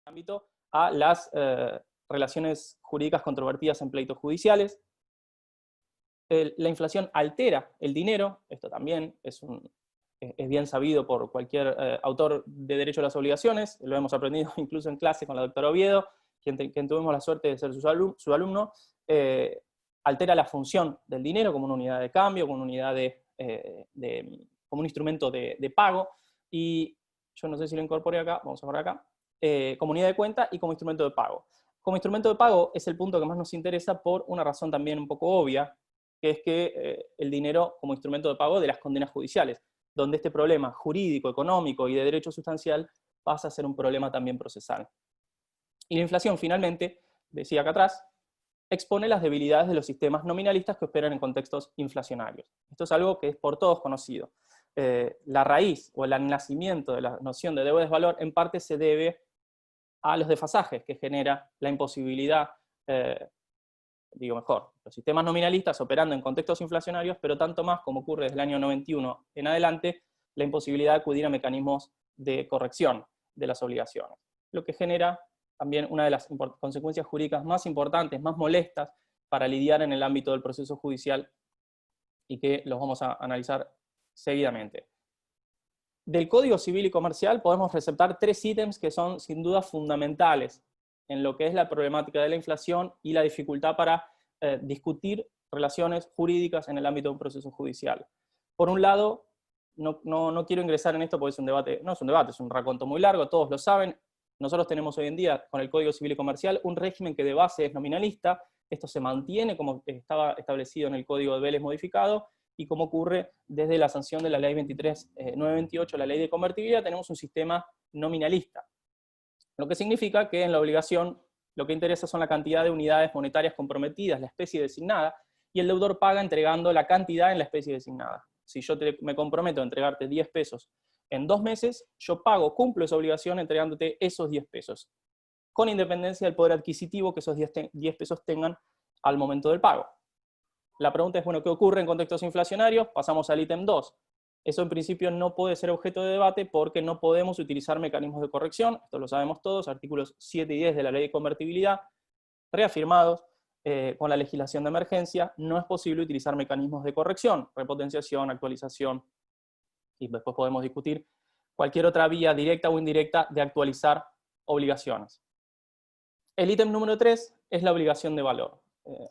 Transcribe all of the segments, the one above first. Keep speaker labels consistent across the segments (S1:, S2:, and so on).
S1: ámbito a las relaciones jurídicas controvertidas en pleitos judiciales. La inflación altera el dinero, esto también es bien sabido por cualquier autor de Derecho a las Obligaciones, lo hemos aprendido incluso en clase con la doctora Oviedo, quien tuvimos la suerte de ser su alumno, altera la función del dinero como una unidad de cambio, como una unidad como un instrumento de pago, y yo no sé si lo incorporé acá, vamos a ver acá, como unidad de cuenta y como instrumento de pago. Como instrumento de pago es el punto que más nos interesa por una razón también un poco obvia, que es que el dinero como instrumento de pago de las condenas judiciales, donde este problema jurídico, económico y de derecho sustancial pasa a ser un problema también procesal. Y la inflación, finalmente, decía acá atrás, expone las debilidades de los sistemas nominalistas que operan en contextos inflacionarios. Esto es algo que es por todos conocido. La raíz o el nacimiento de la noción de deuda de valor en parte se debe a los desfasajes que genera la imposibilidad, los sistemas nominalistas operando en contextos inflacionarios, pero tanto más como ocurre desde el año 91 en adelante, la imposibilidad de acudir a mecanismos de corrección de las obligaciones, lo que genera también una de las consecuencias jurídicas más importantes, más molestas para lidiar en el ámbito del proceso judicial y que los vamos a analizar seguidamente. Del Código Civil y Comercial podemos resaltar 3 ítems que son sin duda fundamentales en lo que es la problemática de la inflación y la dificultad para discutir relaciones jurídicas en el ámbito de un proceso judicial. Por un lado, no quiero ingresar en esto porque es un debate, no es un debate, es un raconto muy largo, todos lo saben. Nosotros tenemos hoy en día, con el Código Civil y Comercial, un régimen que de base es nominalista. Esto se mantiene como estaba establecido en el Código de Vélez modificado, y como ocurre desde la sanción de la Ley 23.928, la Ley de Convertibilidad, tenemos un sistema nominalista. Lo que significa que en la obligación lo que interesa son la cantidad de unidades monetarias comprometidas, la especie designada, y el deudor paga entregando la cantidad en la especie designada. Si yo me comprometo a entregarte 10 pesos en 2 meses, yo pago, cumplo esa obligación entregándote esos 10 pesos, con independencia del poder adquisitivo que esos 10 pesos tengan al momento del pago. La pregunta es, bueno, ¿qué ocurre en contextos inflacionarios? Pasamos al ítem 2. Eso en principio no puede ser objeto de debate porque no podemos utilizar mecanismos de corrección, esto lo sabemos todos, artículos 7 y 10 de la Ley de Convertibilidad, reafirmados con la legislación de emergencia, no es posible utilizar mecanismos de corrección, repotenciación, actualización, y después podemos discutir cualquier otra vía directa o indirecta de actualizar obligaciones. El ítem número 3 es la obligación de valor.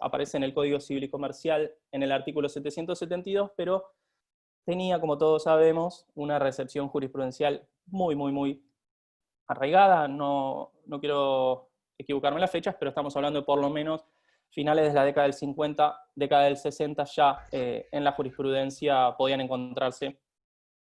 S1: Aparece en el Código Civil y Comercial en el artículo 772, pero tenía, como todos sabemos, una recepción jurisprudencial muy arraigada. No quiero equivocarme en las fechas, pero estamos hablando de por lo menos finales de la década del 50, década del 60, ya en la jurisprudencia podían encontrarse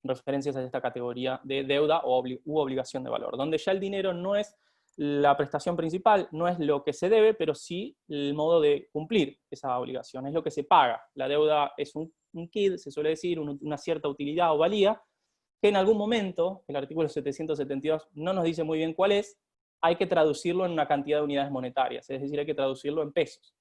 S1: referencias a esta categoría de deuda u obligación de valor, donde ya el dinero no es la prestación principal, no es lo que se debe, pero sí el modo de cumplir esa obligación, es lo que se paga. La deuda es un quid, se suele decir, una cierta utilidad o valía, que en algún momento, el artículo 772 no nos dice muy bien cuál es, hay que traducirlo en una cantidad de unidades monetarias, es decir, hay que traducirlo en pesos.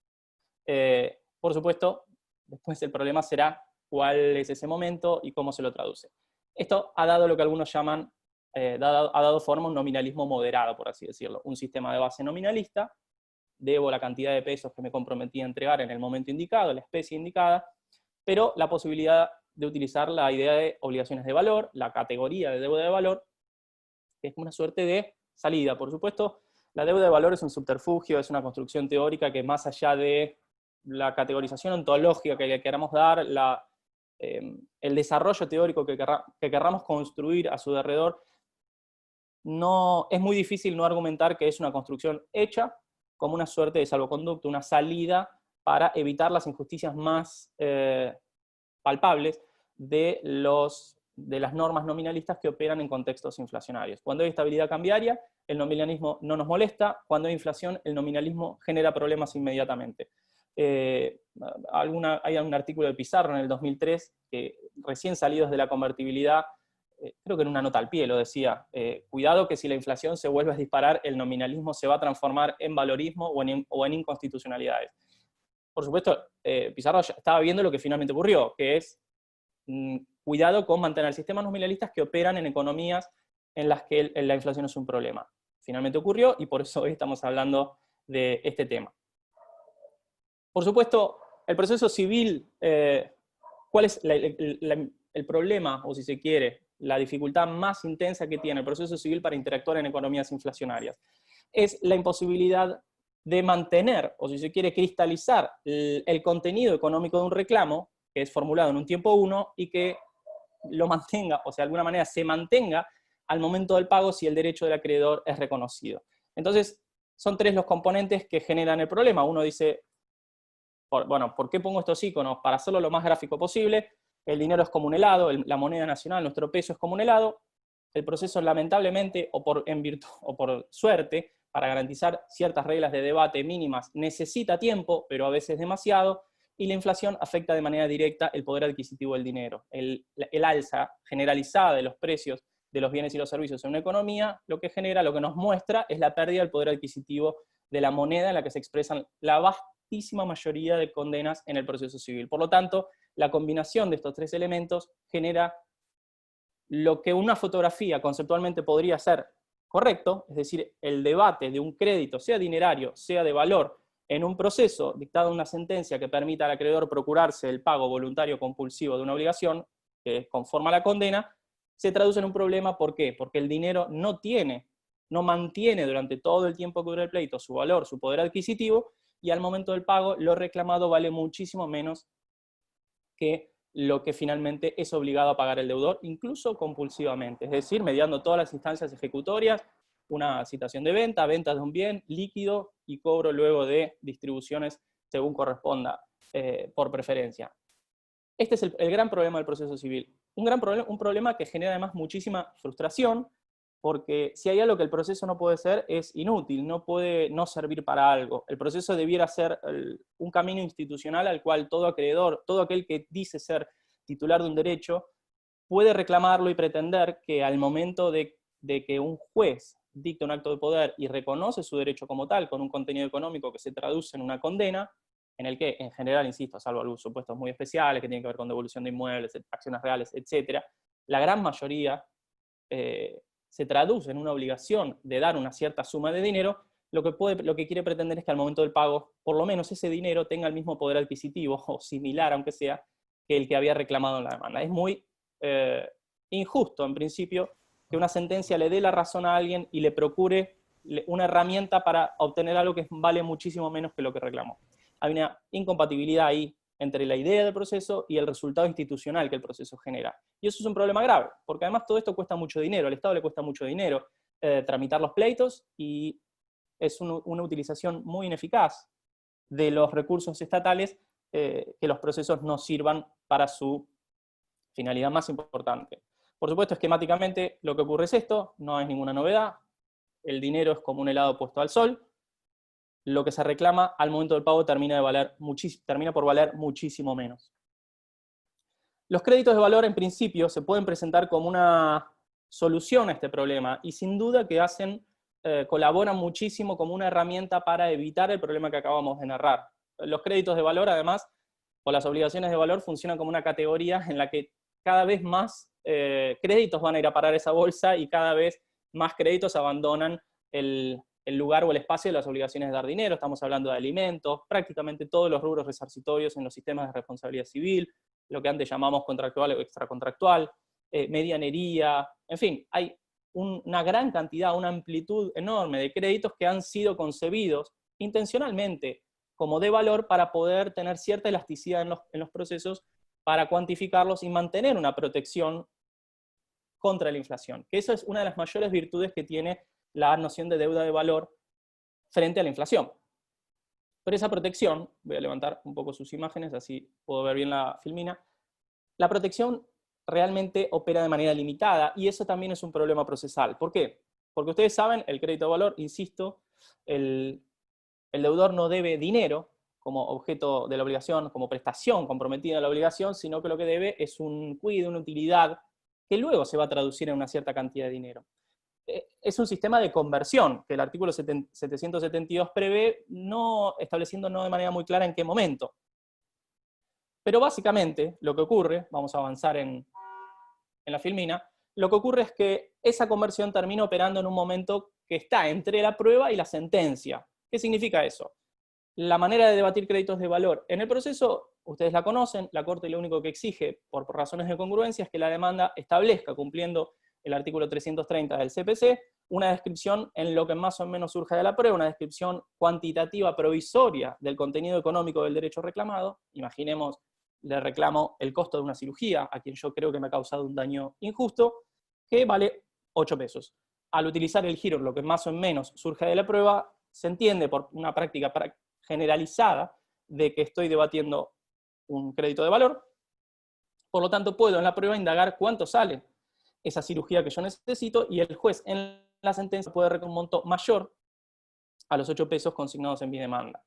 S1: Por supuesto, después el problema será cuál es ese momento y cómo se lo traduce. Esto ha dado lo que algunos llaman, ha dado forma a un nominalismo moderado, por así decirlo. Un sistema de base nominalista, debo la cantidad de pesos que me comprometí a entregar en el momento indicado, la especie indicada, pero la posibilidad de utilizar la idea de obligaciones de valor, la categoría de deuda de valor, que es una suerte de salida. Por supuesto, la deuda de valor es un subterfugio, es una construcción teórica que más allá de la categorización ontológica que le queramos dar, el desarrollo teórico que querramos construir a su alrededor, es muy difícil no argumentar que es una construcción hecha como una suerte de salvoconducto, una salida para evitar las injusticias más palpables de las normas nominalistas que operan en contextos inflacionarios. Cuando hay estabilidad cambiaria, el nominalismo no nos molesta; cuando hay inflación, el nominalismo genera problemas inmediatamente. Hay un artículo de Pizarro en el 2003, que recién salidos de la convertibilidad, creo que en una nota al pie lo decía, cuidado que si la inflación se vuelve a disparar, el nominalismo se va a transformar en valorismo o en inconstitucionalidades. Por supuesto, Pizarro ya estaba viendo lo que finalmente ocurrió, que es cuidado con mantener sistemas nominalistas que operan en economías en las que la inflación es un problema. finalmente ocurrió, y por eso hoy estamos hablando de este tema. Por supuesto, el proceso civil, ¿cuál es el problema, o si se quiere, la dificultad más intensa que tiene el proceso civil para interactuar en economías inflacionarias? Es la imposibilidad de mantener, o si se quiere, cristalizar el contenido económico de un reclamo, que es formulado en un tiempo 1, y que lo mantenga, o sea, de alguna manera se mantenga al momento del pago si el derecho del acreedor es reconocido. Entonces, son 3 los componentes que generan el problema. Uno dice, bueno, ¿por qué pongo estos iconos? Para hacerlo lo más gráfico posible. El dinero es como un helado, la moneda nacional, nuestro peso es como un helado. El proceso, lamentablemente, o por suerte, para garantizar ciertas reglas de debate mínimas, necesita tiempo, pero a veces demasiado, y la inflación afecta de manera directa el poder adquisitivo del dinero. El alza generalizada de los precios de los bienes y los servicios en una economía, lo que genera, lo que nos muestra, es la pérdida del poder adquisitivo de la moneda en la que se expresan la vastísima mayoría de condenas en el proceso civil. Por lo tanto, la combinación de estos 3 elementos genera lo que una fotografía conceptualmente podría ser correcto, es decir, el debate de un crédito, sea dinerario, sea de valor, en un proceso dictado una sentencia que permita al acreedor procurarse el pago voluntario compulsivo de una obligación que conforma la condena, se traduce en un problema. ¿Por qué? Porque el dinero no mantiene durante todo el tiempo que dura el pleito su valor, su poder adquisitivo, y al momento del pago lo reclamado vale muchísimo menos que lo que finalmente es obligado a pagar el deudor, incluso compulsivamente, es decir, mediando todas las instancias ejecutorias, una citación de venta, ventas de un bien líquido y cobro luego de distribuciones según corresponda, por preferencia. Este es el gran problema del proceso civil. Un problema que genera además muchísima frustración, porque si hay algo que el proceso no puede ser, es inútil, no puede no servir para algo. El proceso debiera ser un camino institucional al cual todo acreedor, todo aquel que dice ser titular de un derecho, puede reclamarlo y pretender que al momento de que un juez dicta un acto de poder y reconoce su derecho como tal, con un contenido económico que se traduce en una condena, en el que, en general, insisto, salvo algunos supuestos muy especiales que tienen que ver con devolución de inmuebles, acciones reales, etc., la gran mayoría se traduce en una obligación de dar una cierta suma de dinero, lo que quiere pretender es que al momento del pago, por lo menos ese dinero tenga el mismo poder adquisitivo, o similar, aunque sea, que el que había reclamado en la demanda. Es muy injusto, en principio, que una sentencia le dé la razón a alguien y le procure una herramienta para obtener algo que vale muchísimo menos que lo que reclamó. Hay una incompatibilidad ahí entre la idea del proceso y el resultado institucional que el proceso genera. Y eso es un problema grave, porque además todo esto cuesta mucho dinero, al Estado le cuesta mucho dinero tramitar los pleitos, y es una utilización muy ineficaz de los recursos estatales, que los procesos no sirvan para su finalidad más importante. Por supuesto, esquemáticamente lo que ocurre es esto, no es ninguna novedad, el dinero es como un helado puesto al sol, lo que se reclama al momento del pago termina por valer muchísimo menos. Los créditos de valor, en principio, se pueden presentar como una solución a este problema, y sin duda que colaboran muchísimo como una herramienta para evitar el problema que acabamos de narrar. Los créditos de valor, además, o las obligaciones de valor, funcionan como una categoría en la que cada vez más créditos van a ir a parar esa bolsa, y cada vez más créditos abandonan el lugar o el espacio de las obligaciones de dar dinero. Estamos hablando de alimentos, prácticamente todos los rubros resarcitorios en los sistemas de responsabilidad civil, lo que antes llamamos contractual o extracontractual, medianería, en fin, hay una gran cantidad, una amplitud enorme de créditos que han sido concebidos intencionalmente como de valor para poder tener cierta elasticidad en los procesos, para cuantificarlos y mantener una protección contra la inflación, que esa es una de las mayores virtudes que tiene la noción de deuda de valor frente a la inflación. Pero esa protección, voy a levantar un poco sus imágenes, así puedo ver bien la filmina, la protección realmente opera de manera limitada, y eso también es un problema procesal. ¿Por qué? Porque ustedes saben, el crédito de valor, insisto, el deudor no debe dinero como objeto de la obligación, como prestación comprometida a la obligación, sino que lo que debe es un quid, una utilidad, que luego se va a traducir en una cierta cantidad de dinero. Es un sistema de conversión que el artículo 772 prevé, estableciendo no de manera muy clara en qué momento. Pero básicamente lo que ocurre, vamos a avanzar en la filmina, lo que ocurre es que esa conversión termina operando en un momento que está entre la prueba y la sentencia. ¿Qué significa eso? La manera de debatir créditos de valor. En el proceso, ustedes la conocen, la Corte lo único que exige, por razones de congruencia, es que la demanda establezca, cumpliendo el artículo 330 del CPC, una descripción en lo que más o menos surge de la prueba, una descripción cuantitativa provisoria del contenido económico del derecho reclamado. Imaginemos, le reclamo el costo de una cirugía a quien yo creo que me ha causado un daño injusto, que vale 8 pesos. Al utilizar el giro, lo que más o menos surge de la prueba, se entiende por una práctica generalizada de que estoy debatiendo un crédito de valor. Por lo tanto, puedo en la prueba indagar cuánto sale esa cirugía que yo necesito, y el juez en la sentencia puede reconocer un monto mayor a los 8 pesos consignados en mi demanda.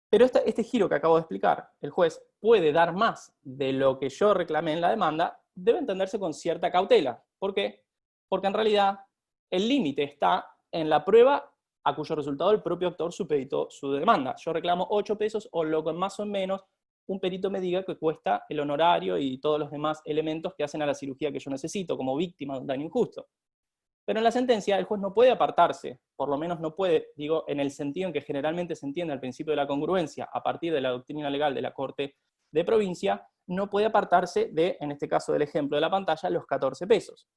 S1: Pero este giro que acabo de explicar, el juez puede dar más de lo que yo reclamé en la demanda, debe entenderse con cierta cautela. ¿Por qué? Porque en realidad el límite está en la prueba a cuyo resultado el propio actor supeditó su demanda. Yo reclamo 8 pesos o lo que más o menos un perito me diga que cuesta el honorario y todos los demás elementos que hacen a la cirugía que yo necesito como víctima de un daño injusto. Pero en la sentencia el juez no puede apartarse, por lo menos no puede, digo, en el sentido en que generalmente se entiende al principio de la congruencia a partir de la doctrina legal de la Corte de Provincia, no puede apartarse de, en este caso del ejemplo de la pantalla, los 14 pesos.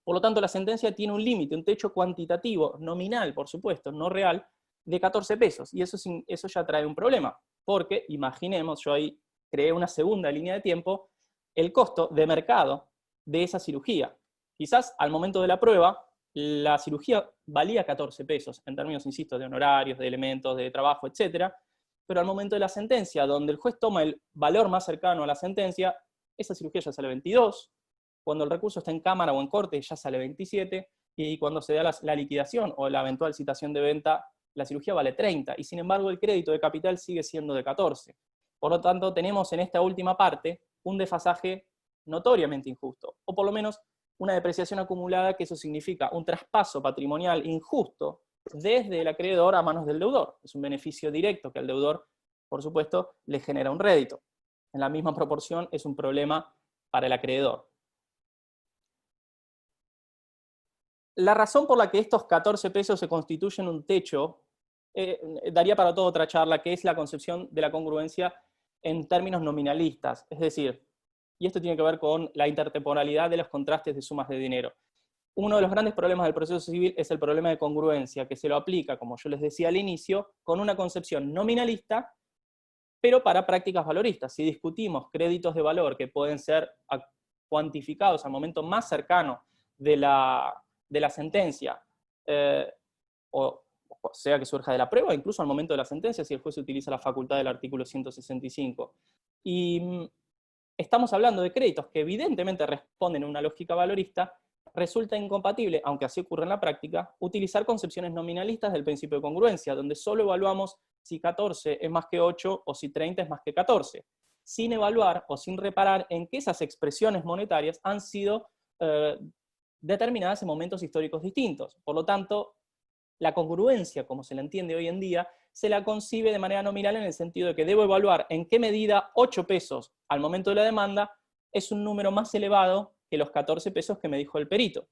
S1: Por lo tanto, la sentencia tiene un límite, un techo cuantitativo, nominal, por supuesto, no real, de 14 pesos. Y eso ya trae un problema, porque imaginemos, yo ahí creé una segunda línea de tiempo, el costo de mercado de esa cirugía. Quizás al momento de la prueba, la cirugía valía 14 pesos, en términos, insisto, de honorarios, de elementos, de trabajo, etc. Pero al momento de la sentencia, donde el juez toma el valor más cercano a la sentencia, esa cirugía ya sale 22, cuando el recurso está en cámara o en corte ya sale 27, y cuando se da la liquidación o la eventual citación de venta, la cirugía vale 30, y sin embargo el crédito de capital sigue siendo de 14. Por lo tanto, tenemos en esta última parte un desfasaje notoriamente injusto, o por lo menos una depreciación acumulada, que eso significa un traspaso patrimonial injusto desde el acreedor a manos del deudor. Es un beneficio directo que al deudor, por supuesto, le genera un rédito. En la misma proporción es un problema para el acreedor. La razón por la que estos 14 pesos se constituyen un techo daría para toda otra charla, que es la concepción de la congruencia en términos nominalistas. Es decir, y esto tiene que ver con la intertemporalidad de los contrastes de sumas de dinero. Uno de los grandes problemas del proceso civil es el problema de congruencia, que se lo aplica, como yo les decía al inicio, con una concepción nominalista, pero para prácticas valoristas. Si discutimos créditos de valor que pueden ser cuantificados al momento más cercano de la sentencia, o sea que surja de la prueba, incluso al momento de la sentencia, si el juez utiliza la facultad del artículo 165. Y estamos hablando de créditos que evidentemente responden a una lógica valorista, resulta incompatible, aunque así ocurre en la práctica, utilizar concepciones nominalistas del principio de congruencia, donde solo evaluamos si 14 es más que 8 o si 30 es más que 14, sin evaluar o sin reparar en que esas expresiones monetarias han sido determinadas en momentos históricos distintos. Por lo tanto, la congruencia, como se la entiende hoy en día, se la concibe de manera nominal en el sentido de que debo evaluar en qué medida 8 pesos al momento de la demanda es un número más elevado que los 14 pesos que me dijo el perito.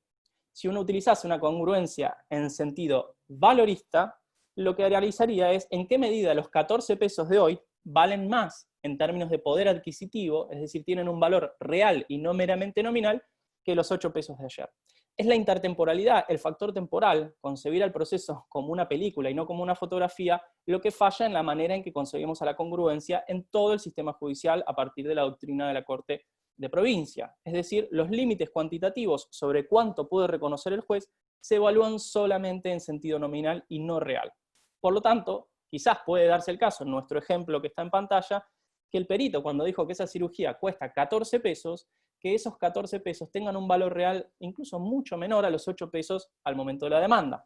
S1: Si uno utilizase una congruencia en sentido valorista, lo que realizaría es en qué medida los 14 pesos de hoy valen más en términos de poder adquisitivo, es decir, tienen un valor real y no meramente nominal, que los 8 pesos de ayer. Es la intertemporalidad, el factor temporal, concebir al proceso como una película y no como una fotografía, lo que falla en la manera en que concebimos a la congruencia en todo el sistema judicial a partir de la doctrina de la Corte de Provincia. Es decir, los límites cuantitativos sobre cuánto puede reconocer el juez se evalúan solamente en sentido nominal y no real. Por lo tanto, quizás puede darse el caso, en nuestro ejemplo que está en pantalla, que el perito, cuando dijo que esa cirugía cuesta 14 pesos, que esos 14 pesos tengan un valor real incluso mucho menor a los 8 pesos al momento de la demanda.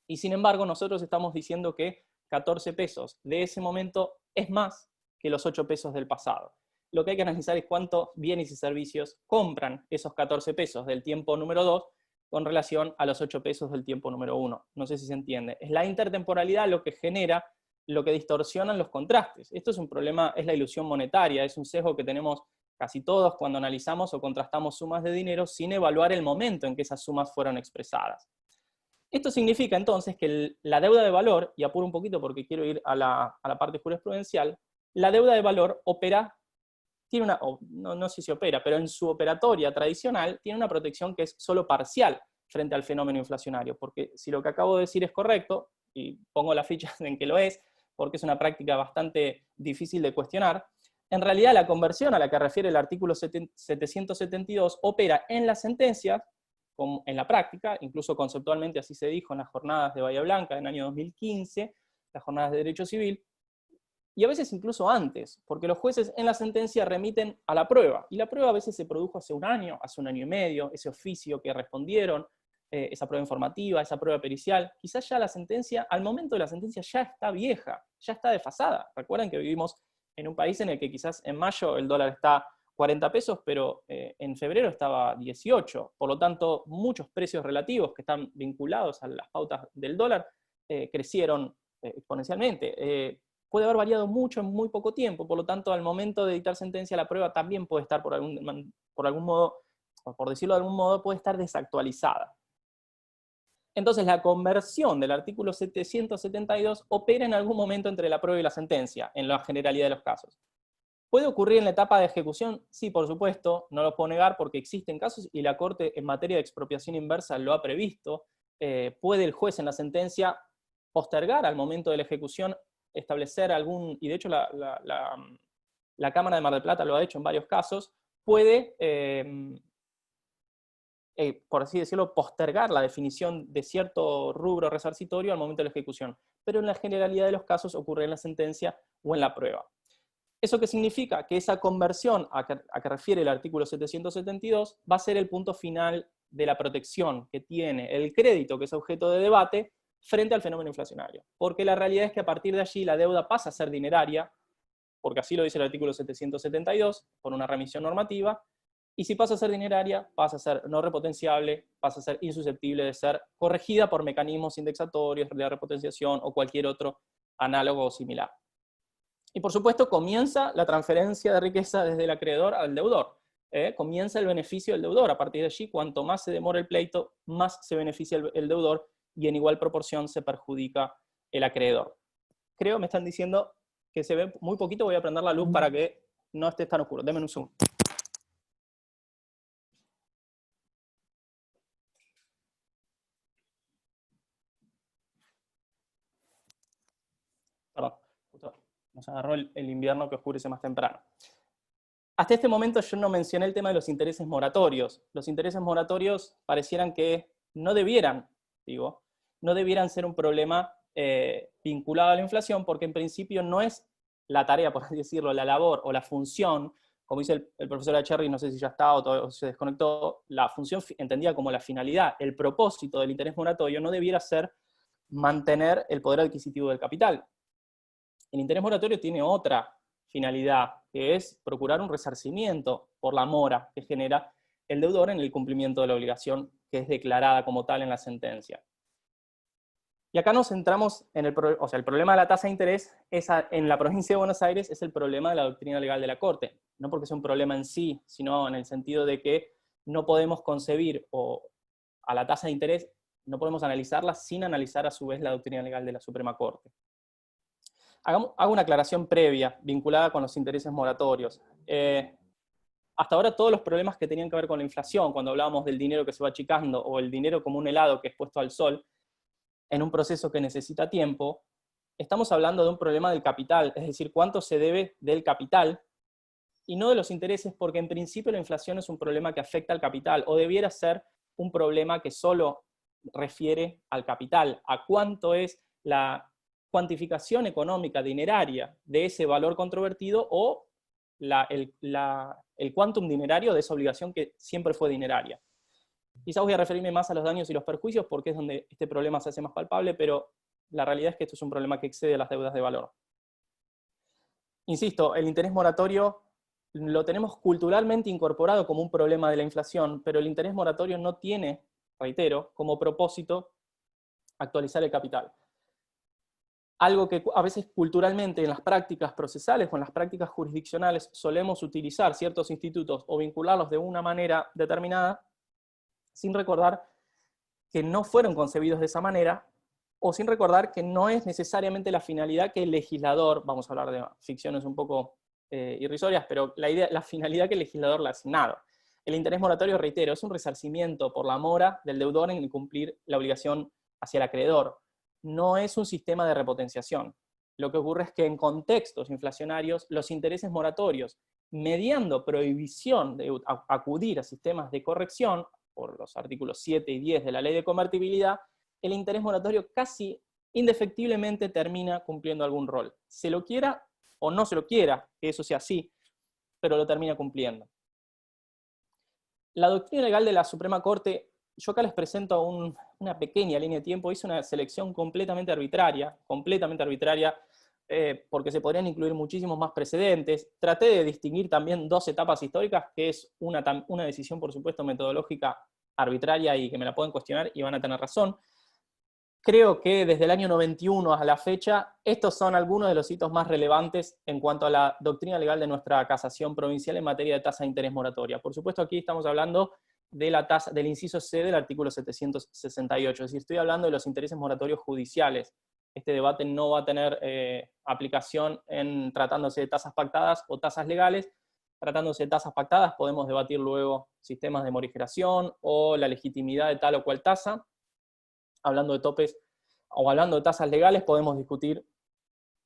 S1: Y sin embargo, nosotros estamos diciendo que 14 pesos de ese momento es más que los 8 pesos del pasado. Lo que hay que analizar es cuántos bienes y servicios compran esos 14 pesos del tiempo número 2 con relación a los 8 pesos del tiempo número 1. No sé si se entiende. Es la intertemporalidad lo que genera, lo que distorsionan los contrastes. Esto es un problema, es la ilusión monetaria, es un sesgo que tenemos casi todos cuando analizamos o contrastamos sumas de dinero sin evaluar el momento en que esas sumas fueron expresadas. Esto significa entonces que la deuda de valor, y apuro un poquito porque quiero ir a la parte jurisprudencial, la deuda de valor opera, tiene una, no sé si opera, pero en su operatoria tradicional tiene una protección que es solo parcial frente al fenómeno inflacionario, porque si lo que acabo de decir es correcto, y pongo la ficha en que lo es, porque es una práctica bastante difícil de cuestionar, en realidad la conversión a la que refiere el artículo 772 opera en las sentencias, como en la práctica, incluso conceptualmente así se dijo en las jornadas de Bahía Blanca en el año 2015, las jornadas de Derecho Civil, y a veces incluso antes, porque los jueces en la sentencia remiten a la prueba, y la prueba a veces se produjo hace un año y medio, ese oficio que respondieron, esa prueba informativa, esa prueba pericial, quizás ya la sentencia, al momento de la sentencia ya está vieja, ya está desfasada. Recuerden que vivimos en un país en el que quizás en mayo el dólar está 40 pesos, pero en febrero estaba 18, por lo tanto muchos precios relativos que están vinculados a las pautas del dólar crecieron exponencialmente. Puede haber variado mucho en muy poco tiempo, por lo tanto al momento de dictar sentencia la prueba también puede estar por algún modo, o por decirlo de algún modo, puede estar desactualizada. Entonces la conversión del artículo 772 opera en algún momento entre la prueba y la sentencia, en la generalidad de los casos. ¿Puede ocurrir en la etapa de ejecución? Sí, por supuesto, no lo puedo negar porque existen casos y la Corte en materia de expropiación inversa lo ha previsto. Puede el juez en la sentencia postergar al momento de la ejecución, establecer algún, y de hecho la Cámara de Mar del Plata lo ha hecho en varios casos, puede, por así decirlo, postergar la definición de cierto rubro resarcitorio al momento de la ejecución, pero en la generalidad de los casos ocurre en la sentencia o en la prueba. ¿Eso qué significa? Que esa conversión a que refiere el artículo 772 va a ser el punto final de la protección que tiene el crédito, que es objeto de debate, frente al fenómeno inflacionario. Porque la realidad es que a partir de allí la deuda pasa a ser dineraria, porque así lo dice el artículo 772, por una remisión normativa, y si pasa a ser dineraria, pasa a ser no repotenciable, pasa a ser insusceptible de ser corregida por mecanismos indexatorios, de repotenciación o cualquier otro análogo o similar. Y por supuesto comienza la transferencia de riqueza desde el acreedor al deudor. Comienza el beneficio del deudor. A partir de allí, cuanto más se demora el pleito, más se beneficia el deudor y en igual proporción se perjudica el acreedor. Creo, me están diciendo que se ve muy poquito, voy a prender la luz para que no esté tan oscuro. Denme un zoom. Perdón, justo nos agarró el invierno que oscurece más temprano. Hasta este momento yo no mencioné el tema de los intereses moratorios. Los intereses moratorios parecieran que no debieran ser un problema vinculado a la inflación, porque en principio no es la tarea, por así decirlo, la labor o la función, como dice el profesor Acherry, no sé si ya está o se desconectó, la función entendida como la finalidad, el propósito del interés moratorio no debiera ser mantener el poder adquisitivo del capital. El interés moratorio tiene otra finalidad, que es procurar un resarcimiento por la mora que genera el deudor en el cumplimiento de la obligación que es declarada como tal en la sentencia. Y acá nos centramos en el problema de la tasa de interés en la provincia de Buenos Aires es el problema de la doctrina legal de la Corte. No porque sea un problema en sí, sino en el sentido de que no podemos concebir a la tasa de interés, no podemos analizarla sin analizar a su vez la doctrina legal de la Suprema Corte. Hago una aclaración previa vinculada con los intereses moratorios. Hasta ahora todos los problemas que tenían que ver con la inflación, cuando hablábamos del dinero que se va achicando o el dinero como un helado que es puesto al sol, en un proceso que necesita tiempo, estamos hablando de un problema del capital, es decir, cuánto se debe del capital, y no de los intereses, porque en principio la inflación es un problema que afecta al capital, o debiera ser un problema que solo refiere al capital, a cuánto es la cuantificación económica dineraria de ese valor controvertido o el quantum dinerario de esa obligación que siempre fue dineraria. Quizás voy a referirme más a los daños y los perjuicios porque es donde este problema se hace más palpable, pero la realidad es que esto es un problema que excede a las deudas de valor. Insisto, el interés moratorio lo tenemos culturalmente incorporado como un problema de la inflación, pero el interés moratorio no tiene, reitero, como propósito actualizar el capital. Algo que a veces culturalmente en las prácticas procesales o en las prácticas jurisdiccionales solemos utilizar ciertos institutos o vincularlos de una manera determinada, sin recordar que no fueron concebidos de esa manera, o sin recordar que no es necesariamente la finalidad que el legislador, vamos a hablar de ficciones un poco irrisorias, pero la finalidad que el legislador le ha asignado. El interés moratorio, reitero, es un resarcimiento por la mora del deudor en cumplir la obligación hacia el acreedor. No es un sistema de repotenciación. Lo que ocurre es que en contextos inflacionarios, los intereses moratorios, mediando prohibición de acudir a sistemas de corrección, por los artículos 7 y 10 de la Ley de Convertibilidad, el interés moratorio casi indefectiblemente termina cumpliendo algún rol. Se lo quiera o no se lo quiera, que eso sea así, pero lo termina cumpliendo. La doctrina legal de la Suprema Corte, yo acá les presento una pequeña línea de tiempo, hice una selección completamente arbitraria, porque se podrían incluir muchísimos más precedentes. Traté de distinguir también dos etapas históricas, que es una decisión, por supuesto, metodológica arbitraria y que me la pueden cuestionar y van a tener razón. Creo que desde el año 91 a la fecha, estos son algunos de los hitos más relevantes en cuanto a la doctrina legal de nuestra casación provincial en materia de tasa de interés moratoria. Por supuesto, aquí estamos hablando de la tasa, del inciso C del artículo 768, es decir, estoy hablando de los intereses moratorios judiciales. Este debate no va a tener aplicación en tratándose de tasas pactadas o tasas legales. Tratándose de tasas pactadas, podemos debatir luego sistemas de morigeración o la legitimidad de tal o cual tasa. Hablando de topes o hablando de tasas legales, podemos discutir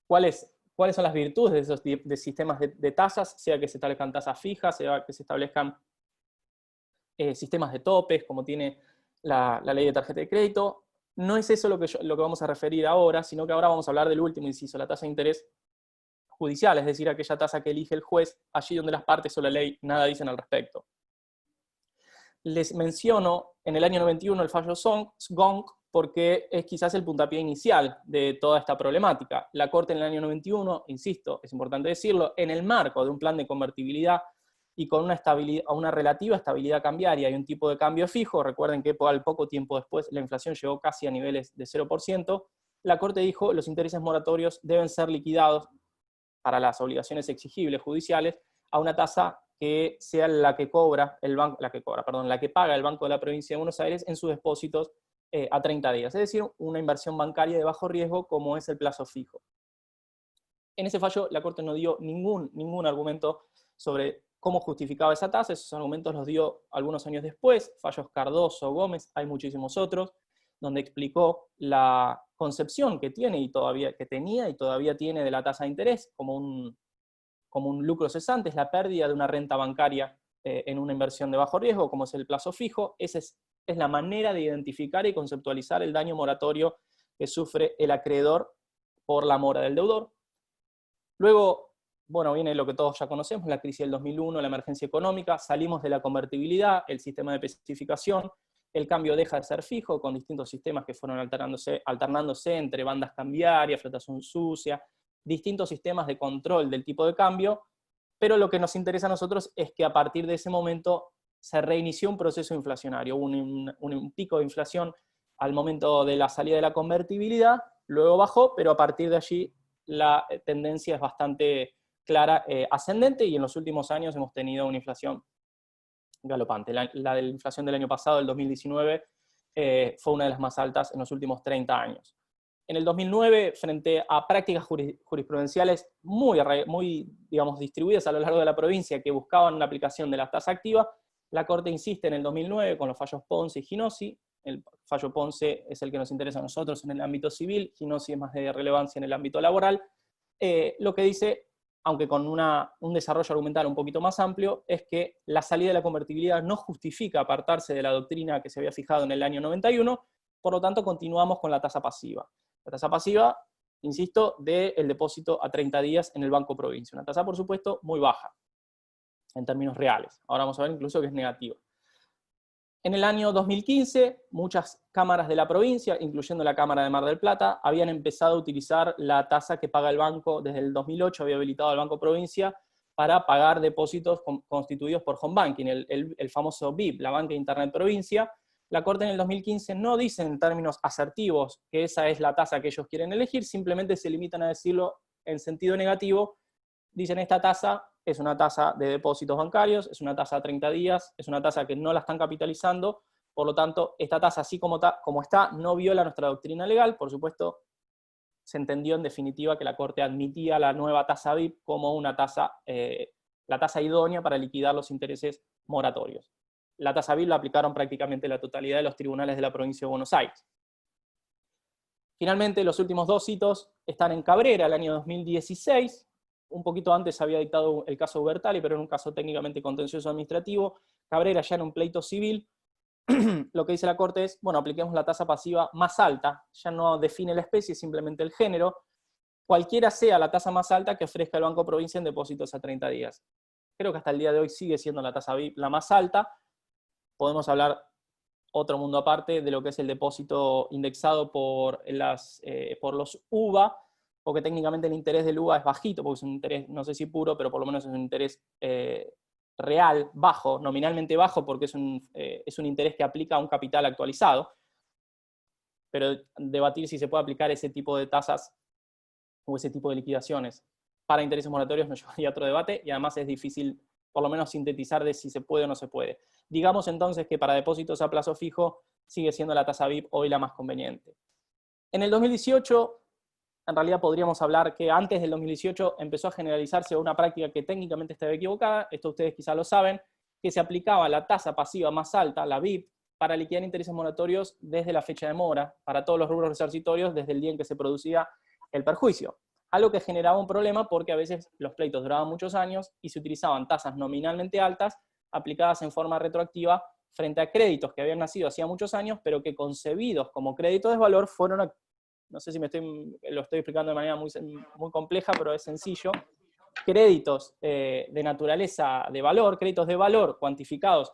S1: cuáles son las virtudes de esos sistemas de tasas, sea que se establezcan tasas fijas, sea que se establezcan sistemas de topes, como tiene la ley de tarjeta de crédito. No es eso lo que vamos a referir ahora, sino que ahora vamos a hablar del último inciso, la tasa de interés judicial, es decir, aquella tasa que elige el juez, allí donde las partes o la ley nada dicen al respecto. Les menciono en el año 91 el fallo Gong, porque es quizás el puntapié inicial de toda esta problemática. La Corte en el año 91, insisto, es importante decirlo, en el marco de un plan de convertibilidad y con una relativa estabilidad cambiaria y un tipo de cambio fijo, recuerden que al poco tiempo después la inflación llegó casi a niveles de 0%, la Corte dijo los intereses moratorios deben ser liquidados para las obligaciones exigibles judiciales a una tasa que sea la que paga el Banco de la Provincia de Buenos Aires en sus depósitos a 30 días, es decir, una inversión bancaria de bajo riesgo como es el plazo fijo. En ese fallo la Corte no dio ningún argumento sobre cómo justificaba esa tasa, esos argumentos los dio algunos años después, fallos Cardoso, Gómez, hay muchísimos otros, donde explicó la concepción que tenía y todavía tiene de la tasa de interés como un lucro cesante, es la pérdida de una renta bancaria en una inversión de bajo riesgo, como es el plazo fijo. Esa es la manera de identificar y conceptualizar el daño moratorio que sufre el acreedor por la mora del deudor. Luego, bueno, viene lo que todos ya conocemos, la crisis del 2001, la emergencia económica, salimos de la convertibilidad, el sistema de especificación, el cambio deja de ser fijo, con distintos sistemas que fueron alternándose entre bandas cambiarias, flotación sucia, distintos sistemas de control del tipo de cambio, pero lo que nos interesa a nosotros es que a partir de ese momento se reinició un proceso inflacionario, un pico de inflación al momento de la salida de la convertibilidad, luego bajó, pero a partir de allí la tendencia es bastante clara, ascendente, y en los últimos años hemos tenido una inflación galopante. La de la inflación del año pasado, del 2019, fue una de las más altas en los últimos 30 años. En el 2009, frente a prácticas jurisprudenciales muy digamos, distribuidas a lo largo de la provincia que buscaban una aplicación de la tasa activa, la Corte insiste en el 2009 con los fallos Ponce y Ginossi. El fallo Ponce es el que nos interesa a nosotros en el ámbito civil, Ginossi es más de relevancia en el ámbito laboral. Lo que dice, aunque con un desarrollo argumental un poquito más amplio, es que la salida de la convertibilidad no justifica apartarse de la doctrina que se había fijado en el año 91, por lo tanto continuamos con la tasa pasiva. La tasa pasiva, insisto, del depósito a 30 días en el Banco Provincia. Una tasa, por supuesto, muy baja, en términos reales. Ahora vamos a ver incluso que es negativa. En el año 2015, muchas cámaras de la provincia, incluyendo la Cámara de Mar del Plata, habían empezado a utilizar la tasa que paga el banco desde el 2008, había habilitado al Banco Provincia para pagar depósitos constituidos por home banking, el famoso BIP, la banca de Internet Provincia. La Corte en el 2015 no dice en términos asertivos que esa es la tasa que ellos quieren elegir, simplemente se limitan a decirlo en sentido negativo. Dicen esta tasa es una tasa de depósitos bancarios, es una tasa a 30 días, es una tasa que no la están capitalizando, Por lo tanto, esta tasa, así como está, no viola nuestra doctrina legal. Por supuesto, se entendió en definitiva que la Corte admitía la nueva tasa BIP como una tasa, la tasa idónea para liquidar los intereses moratorios. La tasa BIP la aplicaron prácticamente la totalidad de los tribunales de la provincia de Buenos Aires. Finalmente, los últimos dos hitos están en Cabrera, el año 2016. Un poquito antes había dictado el caso Ubertalli, pero en un caso técnicamente contencioso administrativo. Cabrera ya en un pleito civil. Lo que dice la Corte es, bueno, apliquemos la tasa pasiva más alta, ya no define la especie, simplemente el género, cualquiera sea la tasa más alta que ofrezca el Banco Provincia en depósitos a 30 días. Creo que hasta el día de hoy sigue siendo la tasa BIP la más alta. Podemos hablar otro mundo aparte de lo que es el depósito indexado por los UVA, porque técnicamente el interés del UVA es bajito, porque es un interés, no sé si puro, pero por lo menos es un interés real, bajo, nominalmente bajo, porque es un interés que aplica a un capital actualizado. Pero debatir si se puede aplicar ese tipo de tasas o ese tipo de liquidaciones para intereses moratorios nos llevaría a otro debate, y además es difícil, por lo menos, sintetizar de si se puede o no se puede. Digamos entonces que para depósitos a plazo fijo sigue siendo la tasa BIP hoy la más conveniente. En el 2018, en realidad podríamos hablar que antes del 2018 empezó a generalizarse una práctica que técnicamente estaba equivocada, esto ustedes quizás lo saben, que se aplicaba la tasa pasiva más alta, la BIP, para liquidar intereses moratorios desde la fecha de mora, para todos los rubros resarcitorios desde el día en que se producía el perjuicio. Algo que generaba un problema porque a veces los pleitos duraban muchos años y se utilizaban tasas nominalmente altas aplicadas en forma retroactiva frente a créditos que habían nacido hacía muchos años, pero que concebidos como créditos de valor fueron, no sé si lo estoy explicando de manera muy compleja, pero es sencillo, créditos de naturaleza de valor, créditos de valor cuantificados